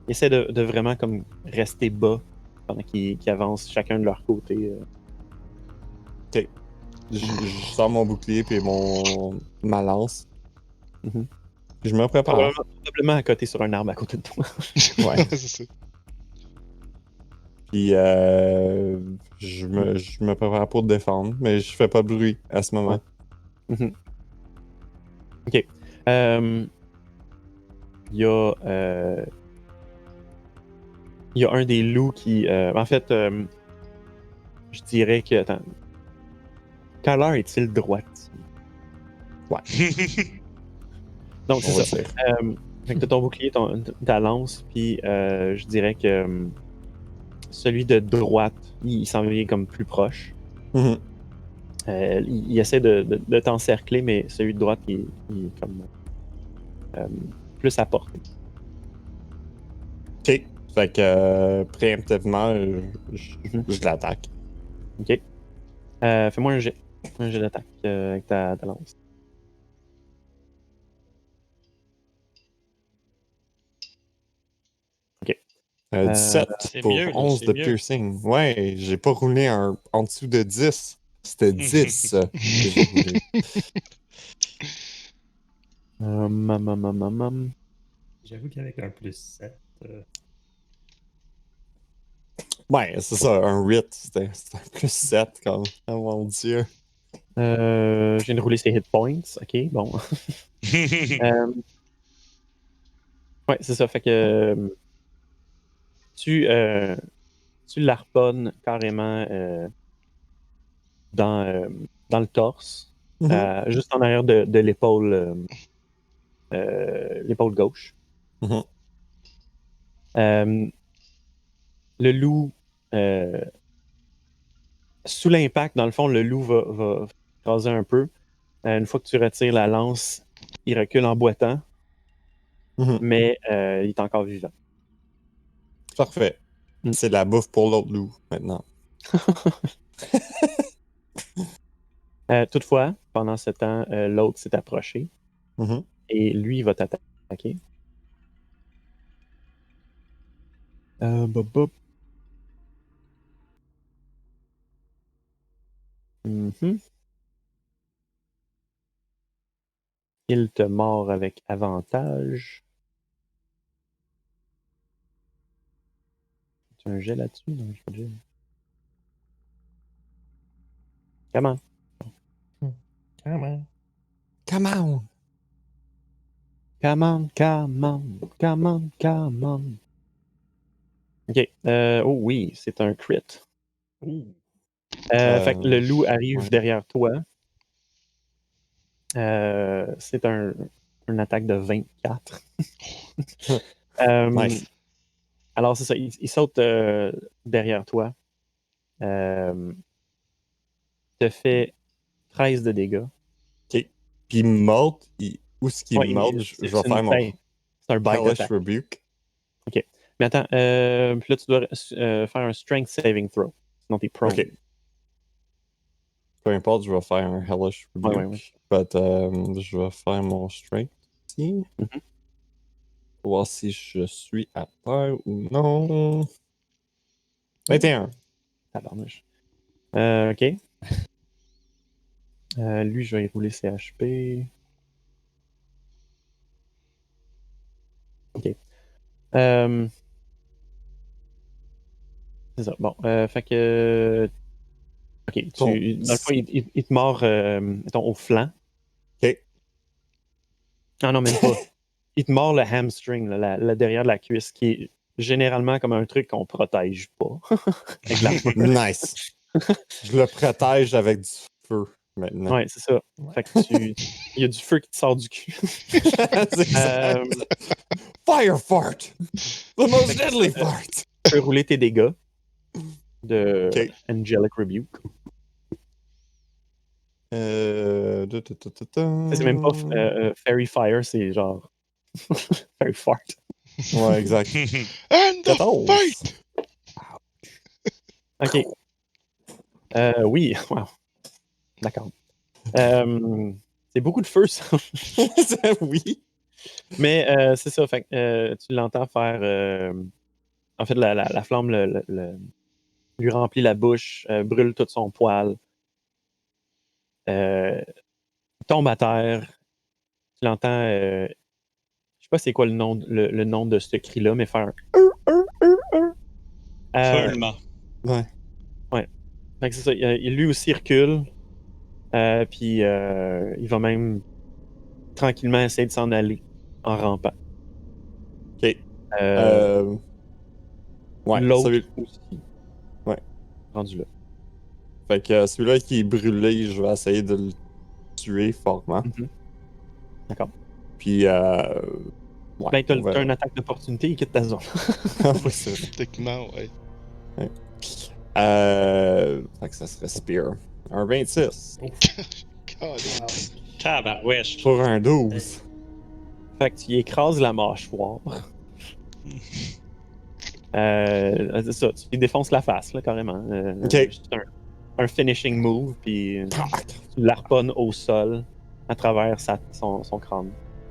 il essaie de vraiment comme rester bas pendant qu'ils avancent chacun de leur côté. Ok. Je sors mon bouclier puis ma lance. Mhm. Puis je me prépare. Probablement à côté sur un arbre à côté de toi. Ouais. c'est ça. Puis je me prépare pour te défendre, mais je fais pas de bruit à ce moment. Mhm. Ok. Il y a il y a un des loups qui. En fait, je dirais que. Attends. Quelle heure est-il droite? Donc, c'est On va ça. dire. Fait que t'as ton bouclier, ta lance, puis je dirais que celui de droite, il s'en vient comme plus proche. Mhm. Il essaie de t'encercler, mais celui de droite, il est comme plus à portée. Ok. Fait que préemptivement, Mhm. je l'attaque. Ok. Fais-moi un jet. Un jet d'attaque avec ta lance. Ok. 17 C'est pour mieux, là, 11 c'est de mieux. piercing. Ouais, j'ai pas roulé en dessous de 10. C'était 10 que j'ai roulé. Mam. J'avoue qu'avec un plus 7, Ouais, c'est ça, un 8. C'était un plus 7 comme. Oh mon dieu. Je viens de rouler ses hit points. Ok, bon. Euh, ouais, c'est ça. Fait que tu, euh, tu l'harponnes carrément dans, dans le torse, Mhm. juste en arrière de l'épaule l'épaule gauche. Mhm. Euh, le loup, euh, sous l'impact, dans le fond, le loup va écraser un peu. Une fois que tu retires la lance, il recule en boitant, Mhm. mais il est encore vivant. Parfait. Mm. C'est de la bouffe pour l'autre loup maintenant. Toutefois, pendant ce temps, l'autre s'est approché Mhm. et lui, il va t'attaquer. Bop, bop. Mhm. Il te mord avec avantage. Tu as un jet là-dessus? Non, j'ai pas de jet. Comment? Come Come on! Come on, come on, come on, come on. Ok. Oh oui, c'est un crit. Fait que le loup arrive ouais. derrière toi. C'est une attaque de 24. Nice. Alors, c'est ça. Il saute derrière toi. Te fait 13 de dégâts. Ok. Puis mord, où est-ce qu'il Ouais, mord? Je vais c'est faire mon c'est un bite Hellish attack. Rebuke. OK. Mais attends, puis là, tu dois faire un strength saving throw. Sinon, t'es prone. Ok. Peu importe, je vais faire un Hellish Rebuke. Ouais. But, je vais faire mon strength ici. Mhm. Pour voir si je suis à terre ou non. 21. Tabarnouche. OK. Lui, je vais y rouler ses HP. OK. C'est ça. Bon, fait que... OK, Bon. dans le fond, il te mord mettons, au flanc. Ok. Ah non, même pas. Il te mord le hamstring, là, derrière de la cuisse, qui est généralement comme un truc qu'on protège pas. Avec la main. Nice. Je le protège avec du feu maintenant. Ouais, c'est ça. Fait que il y a du feu qui te sort du cul. C'est exact. Fire fart! The most deadly fart! Tu peux rouler tes dégâts de Ok. Angelic Rebuke. C'est même pas Fairy Fire, c'est genre Fairy Fart. Ouais, exact. And the 14. fight! OK. Oui, wow. D'accord. C'est beaucoup de feu, ça. Oui. Mais c'est ça, fait que, tu l'entends faire... en fait, la flamme lui remplit la bouche, brûle tout son poil. Il tombe à terre. Tu l'entends... je sais pas c'est quoi le nom de ce cri-là, mais faire... Feulement. Ouais. Fait que c'est ça. Lui aussi recule. Puis il va même tranquillement essayer de s'en aller en rampant. Ok. Ouais, L'autre celui... aussi. Ouais. Rendu là. Fait que celui-là qui est brûlé, je vais essayer de le tuer fortement. Mhm. D'accord. Puis, ouais, Ben, on t'as verra. une attaque d'opportunité, il quitte ta zone. Oui, c'est vrai. Techniquement, ouais. Fait que ça serait Spear. Un 26 Calique. Tabarouèche. pour un 12. Fait que tu y écrases la mâchoire. C'est ça, tu lui défonces la face, là, carrément. Ok. C'est un finishing move, puis tu l'harponnes au sol à travers son crâne.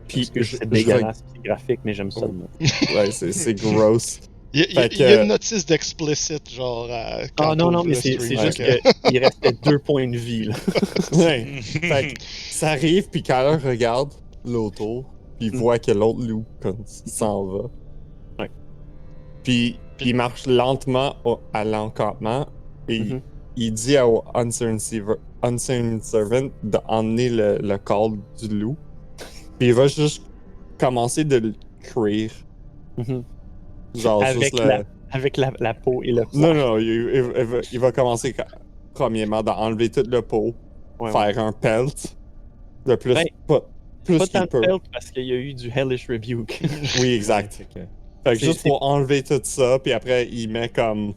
Puis, C'est dégueulasse, c'est graphique, mais j'aime ça. de même. Ouais, c'est gross. Il Fait y a que- une notice d'explicit, genre, quand Ah non, t'ouvres mais le c'est stream. juste fait que- qu'il restait 2 points de vie. Là. Ouais. Fait que ça arrive, puis Kyler regarde l'auto, puis il Mm. voit que l'autre loup comme, s'en va. Ouais. Puis il marche lentement à l'encampement, et Mhm. il dit au Unseen Servant d'emmener le corps du loup. Puis il va juste commencer de le cuire. Mhm. Genre, Avec, juste avec la peau et le poil. Non, il va commencer premièrement d'enlever toute le pot, Ouais, faire un pelt, le plus, Ben, plus pas tant qu'il de peut. pelt parce qu'il y a eu du Hellish Rebuke. Oui, exact. Ouais, Fait que C'est- juste c'est- pour enlever tout ça, puis après, il met comme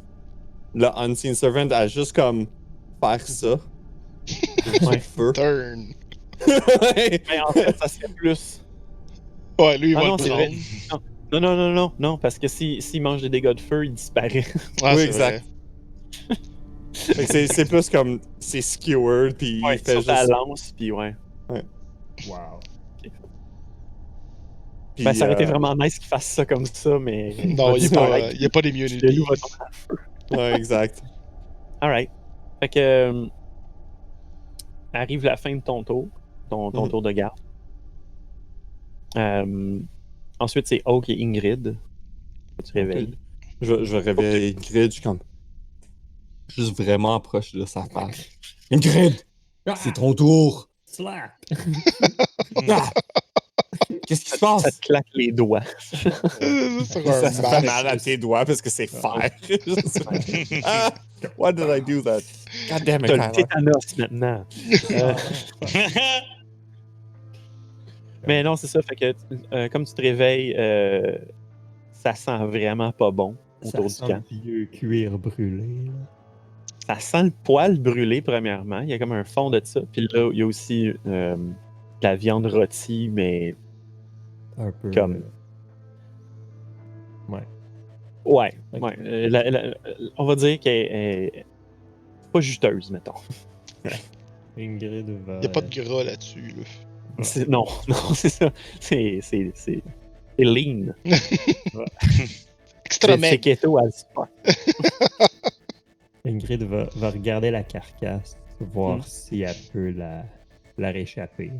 le Unseen Servant à juste comme faire ça. Ouais. Du feu. Turn. Ouais. Ben, en fait, ça serait plus. Ouais, lui, il Ah va non, le c'est vrai. prendre. Non, parce que s'il mange des dégâts de feu, il disparaît. Ah, Oui, c'est exact. vrai. Fait que c'est plus comme, c'est skewered, puis Ouais, il fait saute à juste... la lance, puis ouais. Wow. puis, Ben, ça aurait été vraiment nice qu'il fasse ça comme ça, mais. Non, il y a pas Le d'immunity. loup va tomber. Ouais, exact. Alright. Fait que. arrive la fin de ton tour, ton tour de garde. Ensuite, c'est Oak et Ingrid. Tu réveilles. Je vais réveiller Ingrid, je suis comme. Juste vraiment proche de sa face. Ingrid! C'est ton tour! Slap! Ah! Qu'est-ce qui se Ça passe? te claque les doigts. Sur un Ça fait match, mal à tes doigts parce que c'est fer. Ah! Why did I do that? God damn it, T'as le Kyler. tétanos maintenant. Mais non, c'est ça. Fait que comme tu te réveilles, ça sent vraiment pas bon autour du Ça camp. sent le vieux cuir brûlé. Là. Ça sent le poil brûlé, premièrement. Il y a comme un fond de ça. Puis là, il y a aussi de la viande rôtie, mais Un peu. Comme- Ouais. ouais. Ok. Ouais. On va dire qu'elle est pas juteuse, mettons. Ingrid va. Y a pas de gras là-dessus. Là. Non, non, c'est ça. C'est lean. Extra C'est mec. keto as fuck. Ingrid va regarder la carcasse, voir Mm. si elle peut la réchapper.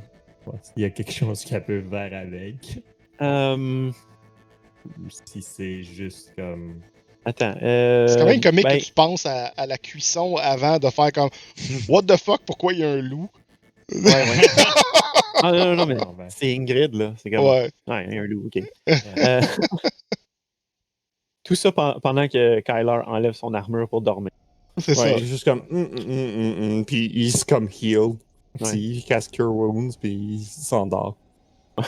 Voir s'il y a quelque chose qu'elle peut faire avec. Ou si c'est juste comme. Attends. C'est quand même comique ben, que tu penses à la cuisson avant de faire comme What the fuck, pourquoi il y a un loup? Ouais. Ah, non, mais Non, ben, c'est Ingrid, là. C'est comme. Ouais. Ouais, un loup, ok. ouais. Tout ça pendant que Kyler enlève son armure pour dormir. C'est ça. Ouais, juste comme. Puis il se comme heal. Ouais. Puis il casse Cure Wounds, puis il s'endort. Ok.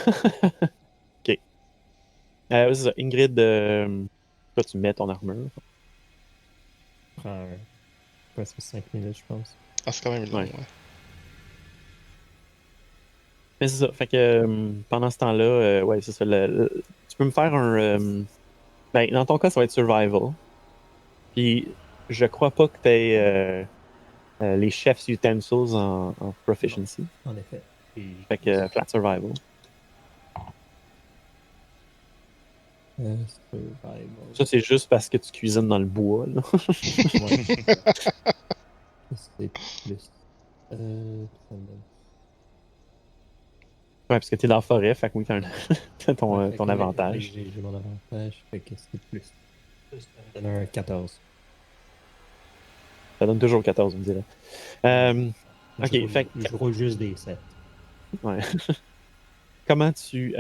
C'est ça. Ingrid, toi, tu mets ton armure. Prend presque 5 minutes, je pense. Ah, c'est quand même long, Ouais. ouais. Mais c'est ça. Fait que pendant ce temps-là, ouais, c'est ça. Tu peux me faire un. Ben, dans ton cas, ça va être survival. Puis, je crois pas que tu aies les chef's utensils en proficiency. En effet. Et Fait que flat survival. survival. Ça, c'est juste parce que tu cuisines dans le bois, là. Ouais. C'est plus. Ça me donne- Ouais, parce que t'es dans la forêt, fait que oui, t'as t'as ton, Ouais, fait ton que oui, avantage. oui, j'ai mon avantage, fait que c'est plus. Ça me donne un 14. Ça donne toujours 14, on me dirait. Ok, Je roule- fait que- Je roule juste des 7. Ouais. Comment tu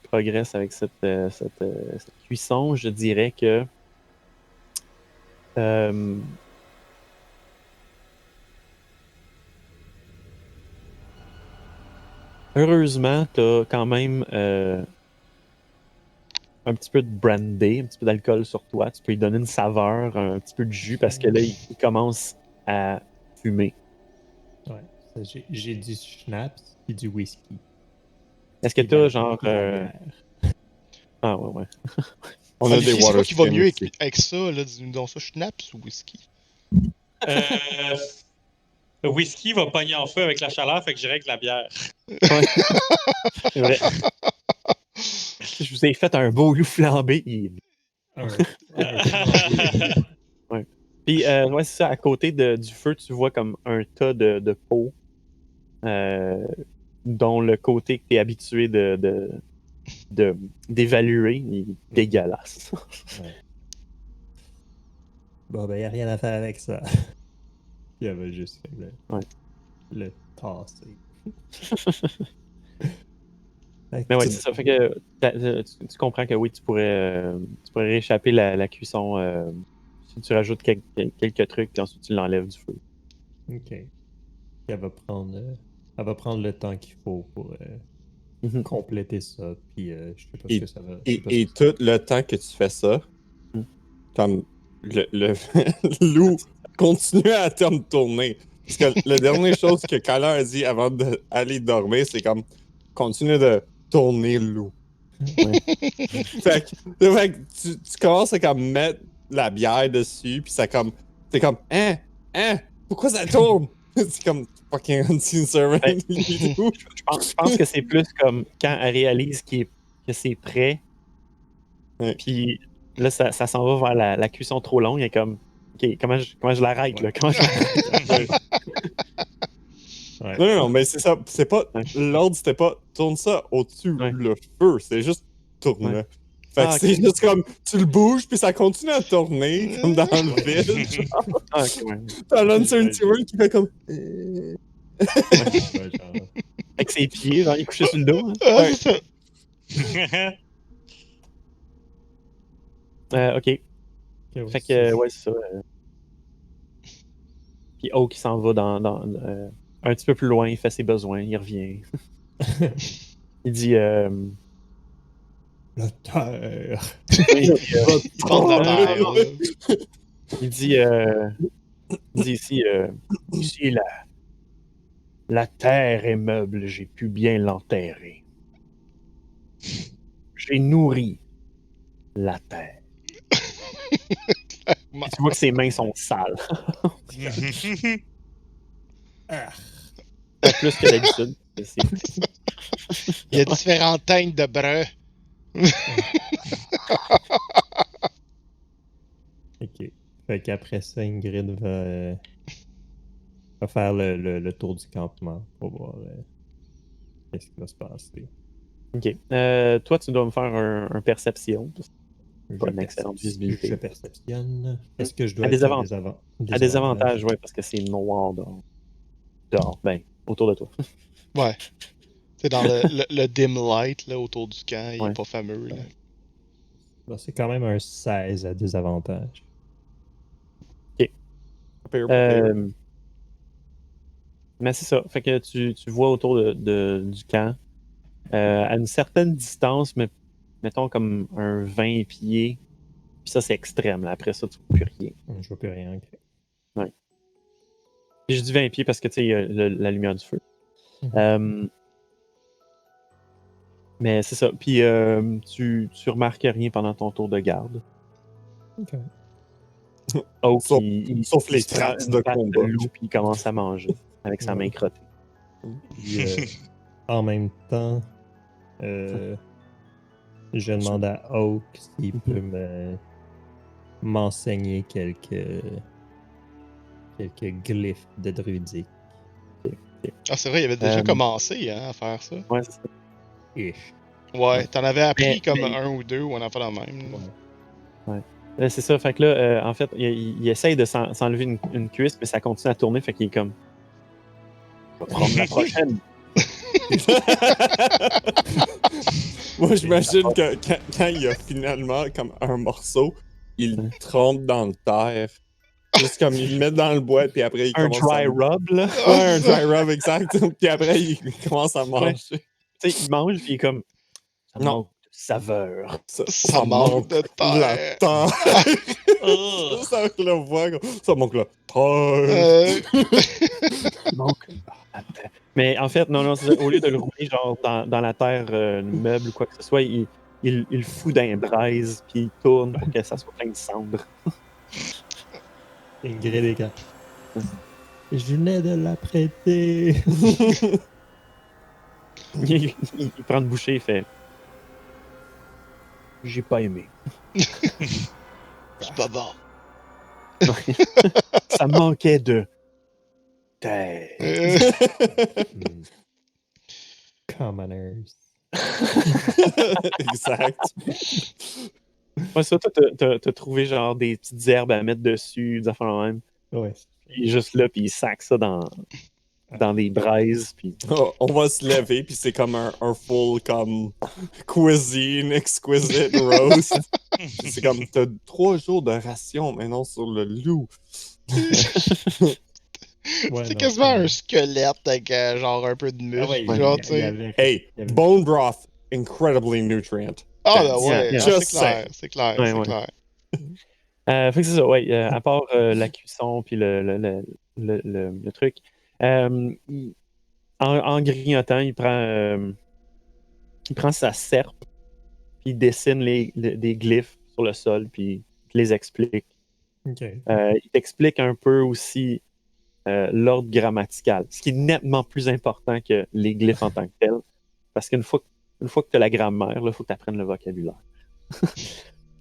progresses avec cette cuisson? Je dirais que heureusement, tu as quand même un petit peu de brandy, un petit peu d'alcool sur toi. Tu peux lui donner une saveur, un petit peu de jus, parce que là, il commence à fumer. Ouais. Ça, j'ai du schnapps et du whisky. Est-ce que Et de tu as la- genre... de la bière. Ah ouais, ouais. On a Olivier, des c'est water quoi qui va skins mieux aussi. avec ça? Là, dis-nous donc ça, schnapps ou whisky? Le whisky va pogner en feu avec la chaleur, fait que je dirais que la bière. C'est vrai. Je vous ai fait un beau loup flambé. Puis, ouais, c'est ça. À côté du feu, tu vois comme un tas de peau dont le côté que tu es habitué d'évaluer est dégueulasse. Bon, ben, y a rien à faire avec ça. Il y avait juste fait Ouais. le tasser. Mais ouais, c'est ça. Fait que tu comprends que oui, tu pourrais rééchapper la cuisson si tu rajoutes quelques trucs, puis ensuite tu l'enlèves du feu. Ok. Elle va prendre le temps qu'il faut pour Mhm. compléter ça. Puis je sais pas Et- ce que ça va. je sais pas ce Et que ça tout le temps que tu fais ça, Mm. comme le loup continue à te tourner. Parce que la dernière chose que Kyler a dit avant d'aller dormir, c'est comme continue de tourner le loup. fait que tu commences à comme mettre la bière dessus, puis ça comme. C'est comme pourquoi ça tourne? C'est comme fucking unseen servant. Ouais. et tout. Je pense que c'est plus comme quand elle réalise que c'est prêt, Ouais. puis là, ça s'en va vers la cuisson trop longue, et comme, OK, comment je l'arrête, là? Comment je l'arrête? Ouais. Non, mais c'est ça. C'est pas. Ouais. L'ordre, c'était pas tourne ça au-dessus Ouais. le feu. C'est juste tourne. Ouais. Fait que Ah, c'est ok. juste comme tu le bouges, puis ça continue à tourner, comme dans le vide. genre. Ah, ok, ouais. T'as l'Uncertainty World qui fait comme. Ouais, genre. Avec ses pieds, genre, il est couché sur le dos. Hein. Ah, Ouais. c'est ça. Ok. Fait que, ouais, c'est ça. Puis Oak, il s'en va un petit peu plus loin, il fait ses besoins, il revient. Il dit. La terre. il dit, Prendre la terre. là. il dit, ici, ici la terre est meuble, j'ai pu bien l'enterrer. J'ai nourri la terre. Puis tu vois que ses mains sont sales. Plus que d'habitude. Il y a différentes teintes de brun. Ok. Fait qu'après ça, Ingrid va faire le tour du campement pour voir qu'est-ce qui va se passer. Ok. Toi, tu dois me faire un perception. Pas une excellente visibilité. Je perceptionne. Est-ce que je dois À des être avantages. À des avantages, ouais, parce que c'est noir dehors. Ben, autour de toi. Ouais. C'est dans le dim light là, autour du camp. Il Ouais. est pas fameux. Là. Bon, c'est quand même un 16 à désavantage. Mais c'est ça. Fait que tu vois autour du camp, à une certaine distance, mais mettons comme un 20 pieds. Puis ça, c'est extrême. Là. Après ça, tu vois plus rien. Je vois plus rien. Ok. Puis je dis 20 pieds parce que tu sais, il y a la lumière du feu. Mhm. Mais c'est ça. Puis tu remarques rien pendant ton tour de garde. Ok. Oak, Sauf- il sauf les se prend traces une de patte combat. loup puis il commence à manger avec sa main crottée. Puis, en même temps, je demande à Oak s'il peut m'enseigner quelques glyphes de druidique. Ah, c'est vrai, il avait déjà Euh, commencé hein, à faire ça. Ouais, c'est ça. Ish. Ouais, t'en avais appris Mais- comme mais- un ou deux ou on en fait la même. là. C'est ça. Fait que là, en fait, il essaye de s'enlever une cuisse, mais ça continue à tourner. Fait qu'il est comme. Je vais prendre la prochaine. Moi, j'imagine que quand il y a finalement comme un morceau, il le trempe dans le terre. Juste comme il le met dans le bois, puis après il Un commence dry à... rub, là. Ouais, un dry rub, exact. Puis après, il commence à manger. Tu sais, il mange, puis il est comme. Ça Non. manque de saveur. Ça manque de la terre. terre. Oh. Ça le voit, gros. Ça manque la terre. Il manque. Mais en fait, non, c'est ça. Au lieu de le rouler genre dans la terre, le meuble ou quoi que ce soit, il le fout dans les braises, puis il tourne pour que ça soit plein de cendres. Ingrid est quand? Je venais de la prêter. il prend une bouchée, il fait. J'ai pas aimé. C'est pas bon. Ça manquait de terre. Hmm. Commoners. Exact. Ouais, ça, toi, t'as trouvé genre des petites herbes à mettre dessus, des affaires de même. Ouais. Il est juste là, puis il sac ça dans des braises, puis. On va se lever, puis c'est comme un full comme cuisine exquisite roast. Puis c'est comme t'as 3 jours de ration maintenant sur le loup. Ouais, C'est non, quasiment un squelette avec genre un peu de muscle. Ah ouais, genre, il tu y sais. avait- Hey, il y avait- bone broth, incredibly nutrient. Ah, ben ouais, Yeah, yeah. c'est Just clair, c'est clair, Ouais, c'est ouais. clair. Fait que c'est ça, ouais. À part la cuisson puis le truc. En grignotant, il prend sa serpe, puis il dessine des glyphes sur le sol, puis il te les explique. Ok. Il t'explique un peu aussi l'ordre grammatical, ce qui est nettement plus important que les glyphes en tant que tels. Parce qu'une fois que tu as la grammaire, il faut que tu apprennes le vocabulaire.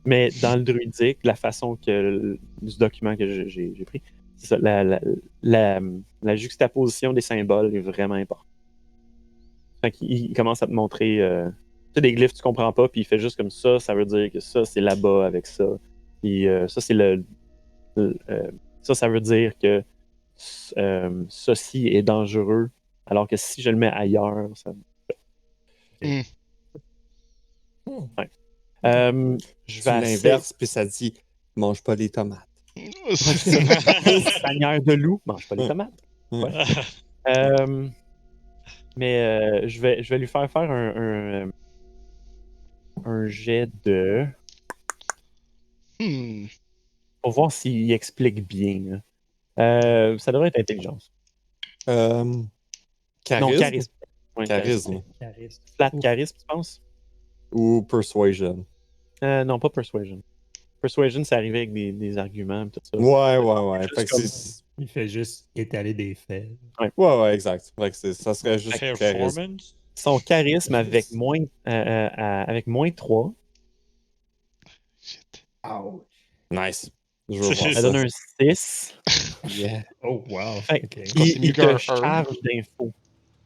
Mais dans le druidique, la façon du document que j'ai pris, c'est ça, la juxtaposition des symboles est vraiment importante. Fait qu'il commence à te montrer des glyphes que tu comprends pas, puis il fait juste comme ça veut dire que ça, c'est là-bas avec ça. Puis ça, c'est ça veut dire que ceci est dangereux, alors que si je le mets ailleurs, ça. Hmm. Ouais. Je Tu vais l'inverses, puis ça dit mange pas les tomates. Manière de loup, mange pas les tomates. Ouais. Mais je vais lui faire un jet de. Pour voir s'il explique bien. Ça devrait être intelligence. Charisme? Non, charisme. Ouais, Charisme. Charisme. Flat Ouf. charisme, tu penses? Ou persuasion. Non, pas persuasion. Persuasion, c'est arrivé avec des arguments et tout ça. Ouais. Juste Fait que comme- Il fait juste étaler des faits. Ouais, exact. Fait que ça serait juste charisme. Performance? Son charisme avec moins 3, Shit. Nice. Je veux voir ça ça. donne un 6. Yeah. Oh, wow. Fait Ok. c'est mieux il qu'un te charge d'infos.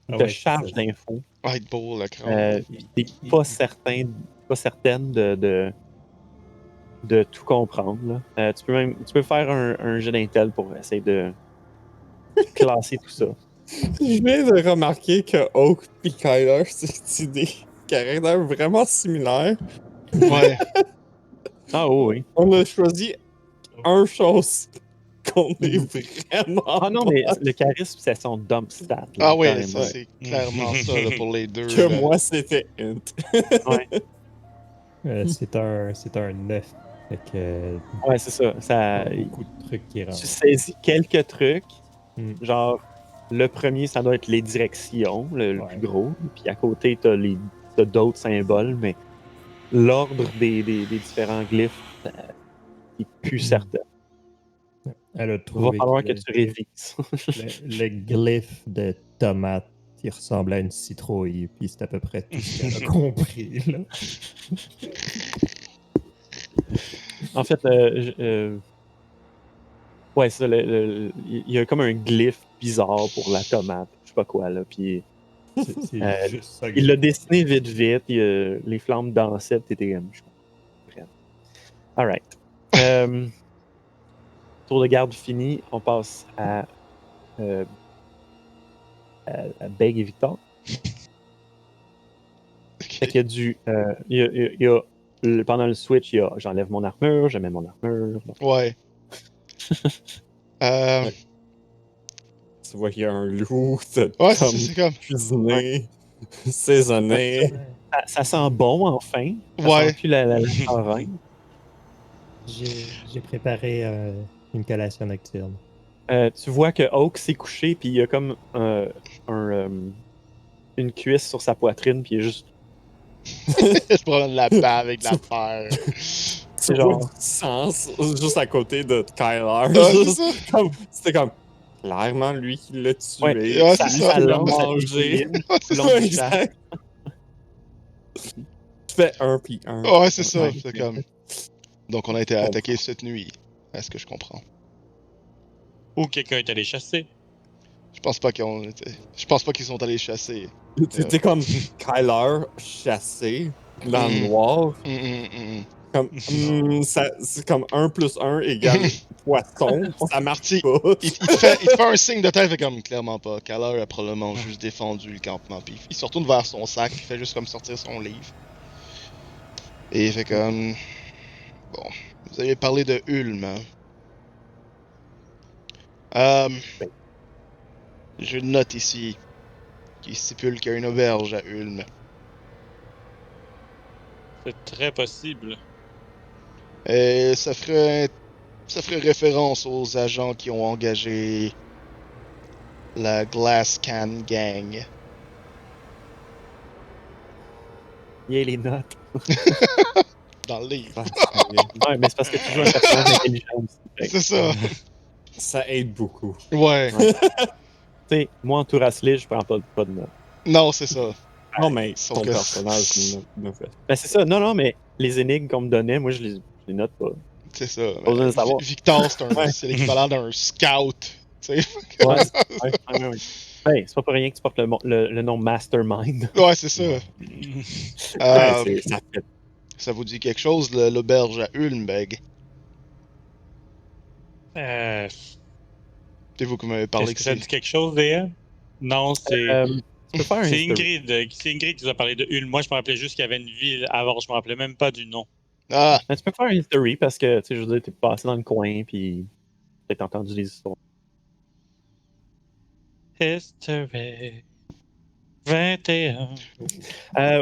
Il Ah te ouais, charge c'est ça. d'infos. Ah, être beau, le crâne. T'es pas certaine de tout comprendre. Là. Tu peux faire un jet d'intel pour essayer de classer tout ça. Je viens de remarquer que Oak et Kyler, c'est des caractères vraiment similaires. Ouais. Ah oui. On a choisi une chose qu'on est vraiment. Ah non, mais le charisme, c'est son dump stat. Là, Ah ouais, carrément. ça c'est clairement ça là, pour les deux. Que là. moi, c'était int. C'est un 9. Fait que. Ouais, c'est ça. Beaucoup de trucs qui rentrent. Tu saisis quelques trucs. Hmm. Genre, le premier, ça doit être les directions, le Ouais. plus gros. Puis à côté, t'as d'autres symboles, mais l'ordre des différents glyphes est plus certain. Elle a Il va trouvé falloir que le- tu révises. le glyphe de tomate, il ressemble à une citrouille, puis c'est à peu près tout ce qu'elle a compris. Là. En fait, ouais, ça, il y a comme un glyphe bizarre pour la tomate, je sais pas quoi, là. Puis C'est juste ça. il l'a dessiné vite, les flammes dansaient, puis t'étais comme, je comprends. Alright. Tour de garde fini, on passe à Beg et Victor. Fait qu'il y a pendant le switch, il y a j'enlève mon armure, je mets mon armure. Bon. Ouais. Ouais. Tu vois qu'il y a un loup, Ouais, comme c'est comme. cuisiné, saisonné. Ça sent bon, enfin. Ça Ouais. sent plus la farine. J'ai préparé une collation nocturne. Tu vois que Oak s'est couché, puis il y a comme une cuisse sur sa poitrine, puis il est juste. Je prends la bas avec la terre. C'est Tu vois genre. du sang juste à côté de Kyler. Ah, c'est Juste ça. C'était comme clairement lui qui l'a tué. Ouais, ouais, ça, c'est ça. ça l'a lance à mangé. l'équilibre, c'est le ça. long du chat. Exact. Tu fais un puis un. Ouais, c'est ça. Ouais. C'est comme. Donc on a été attaqué cette nuit. Est-ce que je comprends? Ou quelqu'un est allé chasser. Je pense pas qu'on était. Je pense pas qu'ils sont allés chasser. C'était comme Kyler chassé dans le Mm. noir. Mm. Comme, c'est comme 1 plus 1 égale poisson. Ça marche Si. pas. Il te fait un signe de tête, fait comme clairement pas. Kyler a probablement juste défendu le campement. Puis il se retourne vers son sac, il fait juste comme sortir son livre. Et il fait comme. Bon, vous avez parlé de Ulm, hein? J'ai une note ici qui stipule qu'il y a une auberge à Ulm. C'est très possible. Et ça ferait référence aux agents qui ont engagé la Glass Can Gang. Il y a les notes. Dans le livre. Ouais, mais c'est parce que tu joues un personnage intelligent aussi. Fait que, C'est ça. Ça aide beaucoup. Ouais. tu sais, moi en tour à Sledge, je prends pas de notes. Non, c'est ça. Non, mais Sauf ton que- personnage ne fait. Ben c'est ça, non, mais les énigmes qu'on me donnait, moi je les note pas. C'est ça. Pas besoin de savoir. Victor, Ouais. c'est l'équivalent d'un scout. Tu sais. Ouais, ouais. Ben, c'est pas pour rien que tu portes le nom Mastermind. Ouais, c'est ça. Ouais. Euh, Ça fait. Ça vous dit quelque chose, l'auberge à Ulmberg? C'est vous qui m'avez parlé Est-ce que ça dit quelque chose, DM? Non, c'est. Tu peux faire un C'est history. Ingrid. C'est Ingrid qui nous a parlé de Ulm. Moi, je me rappelais juste qu'il y avait une ville avant. Je me rappelais même pas du nom. Ah, Ben, tu peux faire un history parce que, tu sais, je veux dire, t'es passé dans le coin puis t'as entendu des histoires. History 21.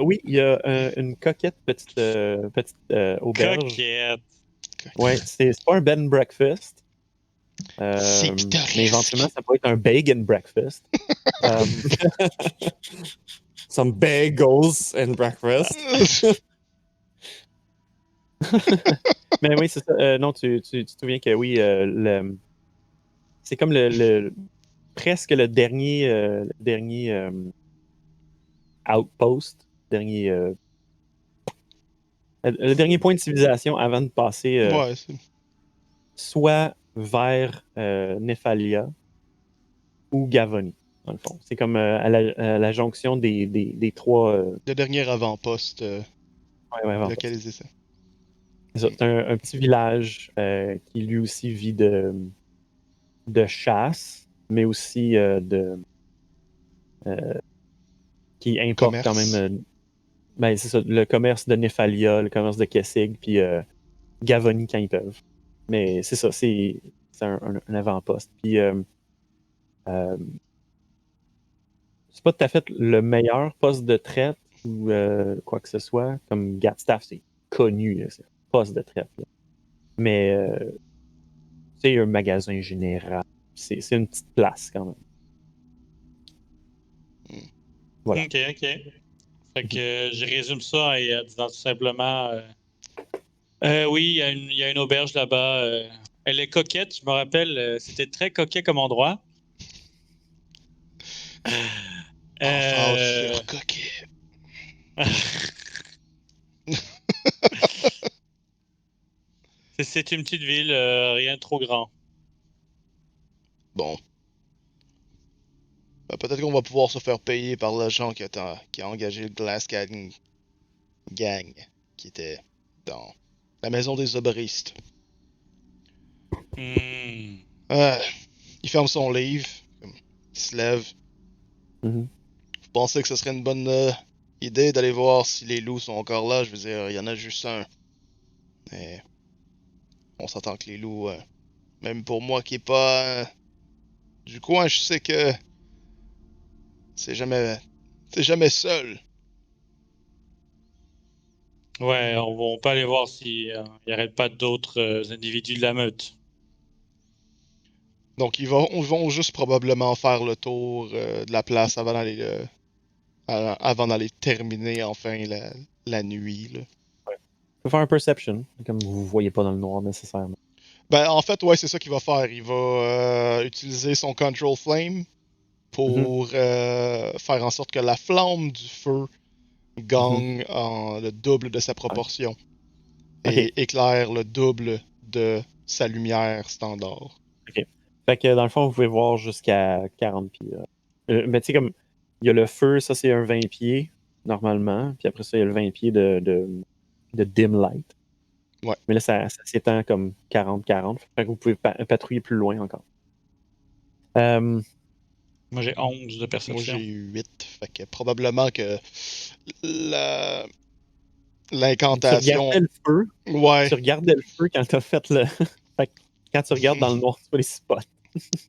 Oui, il y a une coquette petite, auberge. Coquette. Ouais, c'est pas un bed and breakfast. C'est Mais pittoresque. éventuellement, ça peut être un bag and breakfast. Euh, Some bagels and breakfast. mais oui, c'est ça. Non, tu te souviens que oui, c'est comme presque le dernier outpost, le dernier point de civilisation avant de passer Ouais, soit vers Nephalia ou Gavonie, dans le fond. C'est comme à la jonction des trois. le dernier avant-poste Ouais, avant. localisé, ça. C'est un petit village qui lui aussi vit de chasse, mais aussi qui importe quand Commerce. même. Ben, c'est ça, le commerce de Nephalia, le commerce de Kessig, puis Gavonie quand ils peuvent. Mais c'est ça, c'est un avant-poste. Puis c'est pas tout à fait le meilleur poste de traite ou quoi que ce soit. Comme Gatstaff, c'est connu, là, c'est un poste de traite. Là. Mais c'est un magasin général. C'est une petite place quand même. Voilà. Ok. Fait que je résume ça en disant tout simplement. Oui, il y a une auberge là-bas. Elle est coquette, je me rappelle. C'était très coquet comme endroit. Enfant Euh, sur coquet. c'est une petite ville, rien de trop grand. Bon. Ben, peut-être qu'on va pouvoir se faire payer par l'agent qui a engagé le Glass Gang, qui était dans la maison des oberistes. Hmm. Il ferme son livre, il se lève. Mhm. Vous pensez que ce serait une bonne idée d'aller voir si les loups sont encore là? Je veux dire, il y en a juste un. Mais on s'entend que les loups, même pour moi qui est pas du coin, je sais que c'est jamais seul. Ouais, on peut aller voir s'il n'y aurait pas d'autres individus de la meute. Donc ils vont juste probablement faire le tour de la place avant d'aller terminer enfin la nuit. Là. Tu peux faire un perception, comme vous ne voyez pas dans le noir nécessairement. Ben en fait ouais c'est ça qu'il va faire. Il va utiliser son Control Flame pour faire en sorte que la flamme du feu gagne en le double de sa proportion et Ok. éclaire le double de sa lumière standard. Fait que dans le fond, vous pouvez voir jusqu'à 40 pieds. Mais tu sais, comme il y a le feu, ça c'est un 20 pieds normalement. Puis après ça, il y a le 20 pieds de dim light. Ouais. Mais là, ça s'étend comme 40-40. Fait que vous pouvez patrouiller plus loin encore. Moi, j'ai 11 de Moi perception. j'ai eu 8. Fait que probablement que la Tu l'incantation. regardais le feu. Ouais, Tu regardais le feu quand t'as fait le. Fait que quand tu regardes dans le noir, tu vois les spots.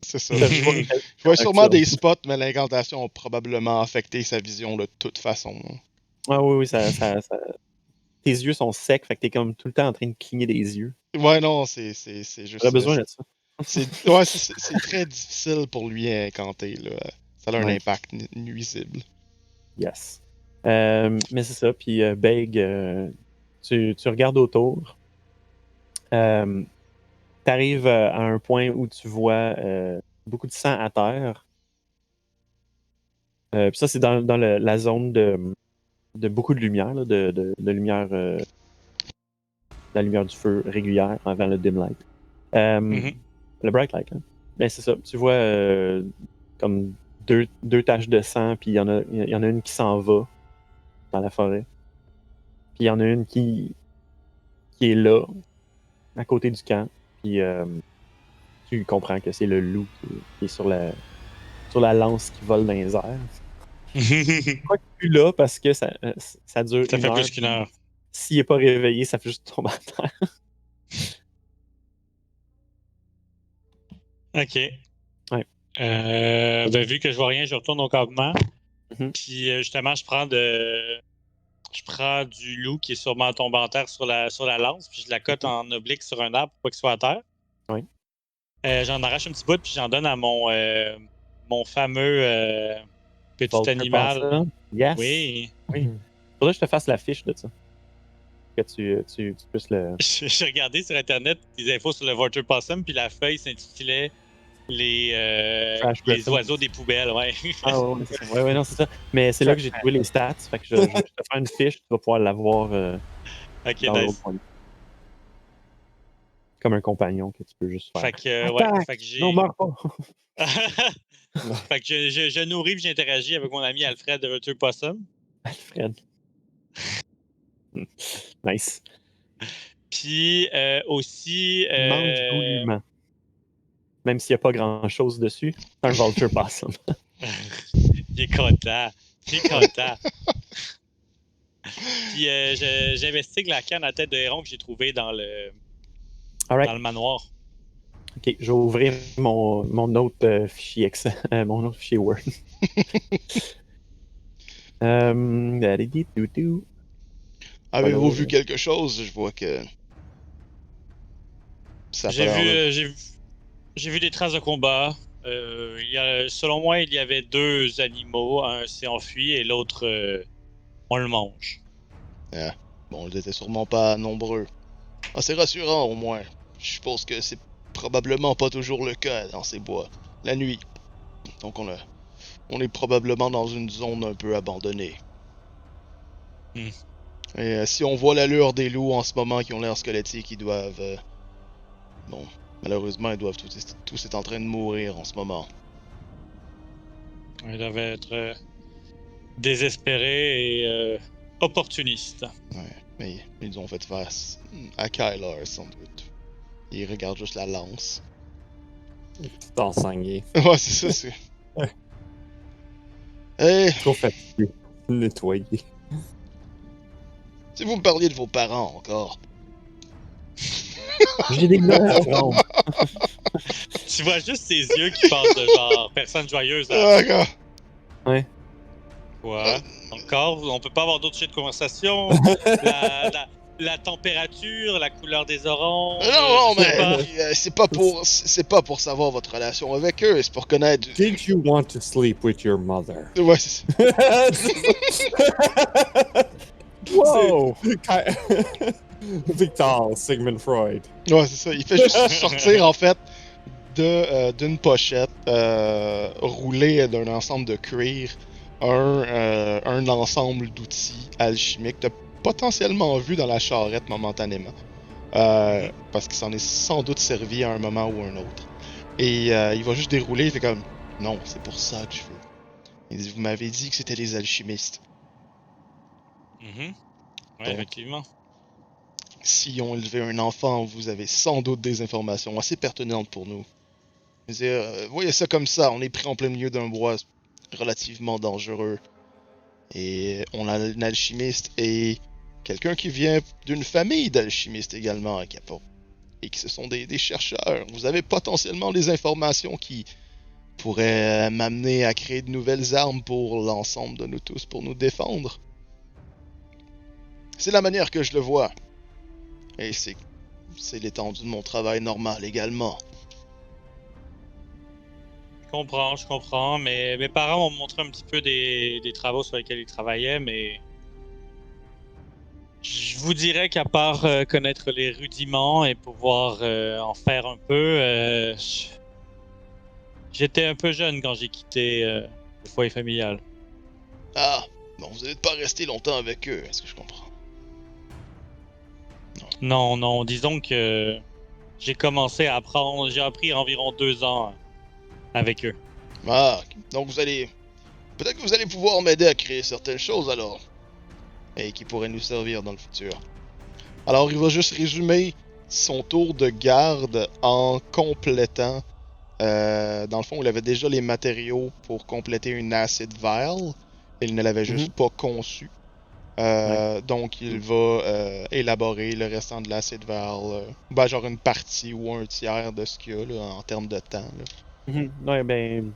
c'est ça. T'as Je vu vois sûrement des spots, mais l'incantation a probablement affecté sa vision de toute façon. Ah oui, tes yeux sont secs, fait que t'es comme tout le temps en train de cligner des yeux. Ouais, non, c'est juste. J'aurais besoin de ça. C'est très difficile pour lui à incanter, là. Ça a un Ouais. impact nuisible. Yes. Mais c'est ça. Puis, Beg, tu regardes autour. Tu arrives à un point où tu vois beaucoup de sang à terre. Puis ça, c'est dans la zone de beaucoup de lumière, là, de lumière la lumière du feu régulière avant le dim light. Mhm. Le bright light, hein. Ben, c'est ça. Tu vois comme deux taches de sang, puis il y en a une qui s'en va dans la forêt. Puis il y en a une qui est là, à côté du camp. Puis tu comprends que c'est le loup qui est sur la lance qui vole dans les airs. Je crois qu'il est plus là parce que ça dure Ça une fait heure. plus qu'une heure. S'il n'est pas réveillé, ça fait juste tomber à terre. Ok. Ouais. Ben, vu que je vois rien, je retourne au campement. Mhm. Puis justement, je prends du loup qui est sûrement tombé en terre sur la lance, puis je la cote en oblique sur un arbre pour pas qu'il soit à terre. Oui. J'en arrache un petit bout, puis j'en donne à mon fameux petit Vulture animal. Possum. Yes. Oui. Oui. Faudrait que je te fasse la fiche de ça. Que tu puisses le. J'ai regardé sur Internet des infos sur le Vulture Possum, puis la feuille s'intitulait les Griffins. oiseaux des poubelles, ouais. Ah ouais, c'est ça. Ouais, non, c'est ça. Mais c'est là que j'ai trouvé les stats. Fait que je te fais une fiche, tu vas pouvoir l'avoir Ok, dans nice. l'autre point. Comme un compagnon que tu peux juste faire. Fait que, ouais, Attaque! fait que j'ai. Non, meurs pas! Fait que je nourris et j'interagis avec mon ami Alfred de Vulture Possum. Alfred. Nice. Puis aussi. Il mange goulûment. Même s'il n'y a pas grand-chose dessus, c'est un Vulture Possum. Il est content. Il est content. Puis j'investigue la canne à tête de héron que j'ai trouvée dans le manoir. Ok, je vais ouvrir mon autre fichier Excel, mon autre fichier Word. Avez-vous vu quelque chose? Je vois que... Ça a pas l'air... J'ai vu des traces de combat. Selon moi, il y avait deux animaux. Un s'est enfui et l'autre, on le mange. Ah, bon, ils étaient sûrement pas nombreux. Ah, c'est rassurant au moins. Je suppose que c'est probablement pas toujours le cas dans ces bois. La nuit. Donc on est probablement dans une zone un peu abandonnée. Hmm. Et si on voit l'allure des loups en ce moment qui ont l'air squelettiques, ils doivent... bon, malheureusement, ils doivent tous être en train de mourir en ce moment. Ils doivent être désespérés et opportunistes. Ouais, mais ils ont fait face à Kyler, sans doute. Ils regardent juste la lance. Tout ensangué. Ouais, c'est ça, c'est... Ouais. Eh, Trop fatigué. Nettoyer. si vous me parliez de vos parents encore... J'ai des notes à prendre. Tu vois juste ses yeux qui passent de genre personne joyeuse à D'accord. quoi? Encore? On peut pas avoir d'autres sujets de conversation? La température, la couleur des oranges? Non, je sais pas. mais c'est pas pour savoir votre relation avec eux, c'est pour connaître... Did you want to sleep with your mother? Ouais, c'est Wow! Victor, Sigmund Freud. ouais, c'est ça. Il fait juste sortir, en fait, d'une pochette roulée d'un ensemble de cuir, un ensemble d'outils alchimiques. T'as potentiellement vu dans la charrette momentanément. Parce qu'il s'en est sans doute servi à un moment ou un autre. Et il va juste dérouler, il fait comme... Non, c'est pour ça que je veux. Il dit, vous m'avez dit que c'était des alchimistes. Mhm. Ouais, Donc, effectivement. si on élevait un enfant, vous avez sans doute des informations assez pertinentes pour nous. Voyez ça comme ça, on est pris en plein milieu d'un bois relativement dangereux. Et on a un alchimiste et quelqu'un qui vient d'une famille d'alchimistes également, et qui ce sont des chercheurs. Vous avez potentiellement des informations qui pourraient m'amener à créer de nouvelles armes pour l'ensemble de nous tous, pour nous défendre. C'est la manière que je le vois. Et c'est l'étendue de mon travail normal également. Je comprends, mais mes parents m'ont montré un petit peu des travaux sur lesquels ils travaillaient, mais je vous dirais qu'à part connaître les rudiments et pouvoir en faire un peu, j'étais un peu jeune quand j'ai quitté le foyer familial. Ah, bon, vous n'êtes pas resté longtemps avec eux, est-ce que je comprends? Non, disons que j'ai commencé à apprendre, j'ai appris environ 2 ans avec eux. Ah, donc vous allez... Peut-être que vous allez pouvoir m'aider à créer certaines choses alors. Et qui pourraient nous servir dans le futur. Alors il va juste résumer son tour de garde en complétant... dans le fond, il avait déjà les matériaux pour compléter une acid vial. Il ne l'avait juste pas conçu. Donc il va élaborer le restant de l'acid vial. Genre une partie ou un tiers de ce qu'il y a là, en termes de temps. Là. Ouais, ben,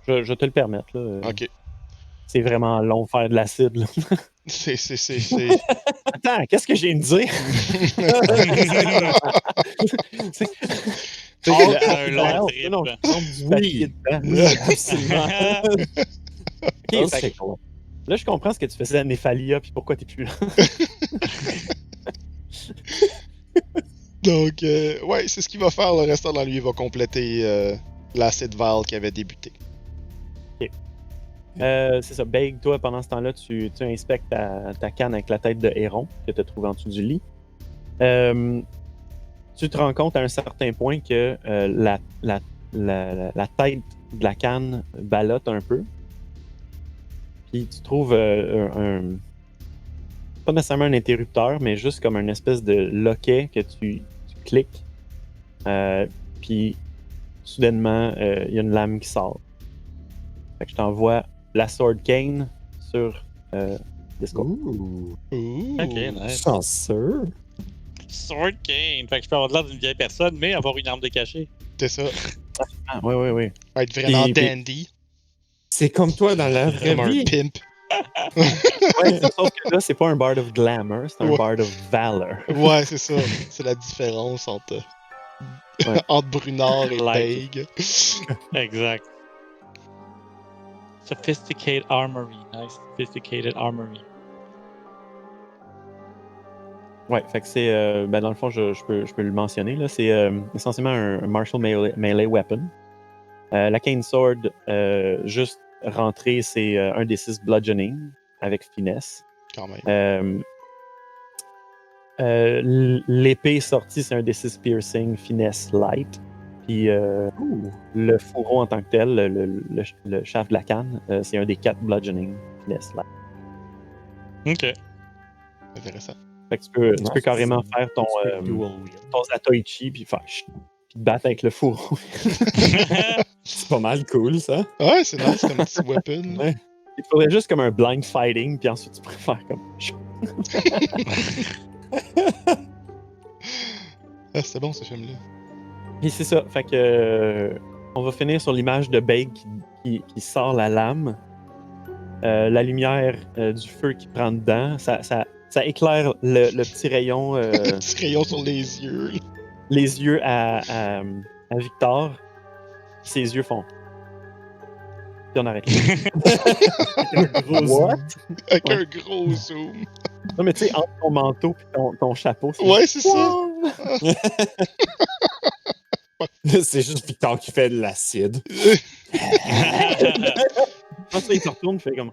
je te le permettre. Là. Ok. C'est vraiment long faire de l'acide. Là. C'est... Attends, qu'est-ce que je viens de dire? Un long trip. Non, du papier dedans. Oui, absolument. Ok, fait que- là, je comprends ce que tu faisais à Néphalia puis pourquoi t'es plus là. Donc, ouais, c'est ce qu'il va faire le restant de la nuit. Il va compléter l'acid vial qui avait débuté. C'est ça. Beg, toi, pendant ce temps-là, tu inspectes ta canne avec la tête de héron que tu as trouvée en dessous du lit. Tu te rends compte à un certain point que la tête de la canne ballotte un peu. Puis tu trouves pas nécessairement un interrupteur, mais juste comme une espèce de loquet que tu cliques. Puis soudainement, il y a une lame qui sort. Fait que je t'envoie la Sword Cane sur Discord. Ouh, Ok, nice. chanceux. Sword Cane. Fait que je peux avoir l'air d'une vieille personne, mais avoir une arme décachée. C'est ça. Ah, oui. Être vraiment Puis- dandy. C'est comme toi dans la vraie Comme un vie. pimp. Ouais, sauf que là, c'est pas un Bard of Glamour, c'est un Ouais. Bard of Valor. Ouais, c'est ça. C'est la différence entre, Ouais. entre Brunard et Like. Beg. Exact. Sophisticated armory. Nice. Sophisticated armory. Ouais, fait que c'est. Ben dans le fond, je peux le mentionner. Là, c'est essentiellement un martial melee weapon. La Cane Sword, juste rentrer, c'est un des 6 bludgeoning avec finesse. Quand même. L'épée sortie, c'est un des 6 piercing finesse light. Puis le fourreau en tant que tel, le shaft de la canne, c'est un des 4 bludgeoning finesse light. Ok. Intéressant. Fait que tu peux Nice. carrément faire ton Dual wield. Zatoichi puis faire puis te battre avec le fourreau. C'est pas mal cool, ça. Ouais, c'est nice comme petit weapon. Ouais. Il faudrait juste comme un blind fighting, puis ensuite tu pourrais faire comme. Ah, c'était bon ce film-là. Et c'est ça. Fait que on va finir sur l'image de Bake qui sort la lame. La lumière du feu qui prend dedans, ça éclaire le petit rayon, Petit rayon sur les yeux. les yeux à Victor. Ses yeux font. Puis on arrête. Un gros What? Avec Ouais. un gros zoom. Non, mais tu sais, entre ton manteau et ton chapeau. c'est- Ouais, c'est ça. C'est juste Victor qui fait de l'acide. Après ça, il se retourne, il fait comme.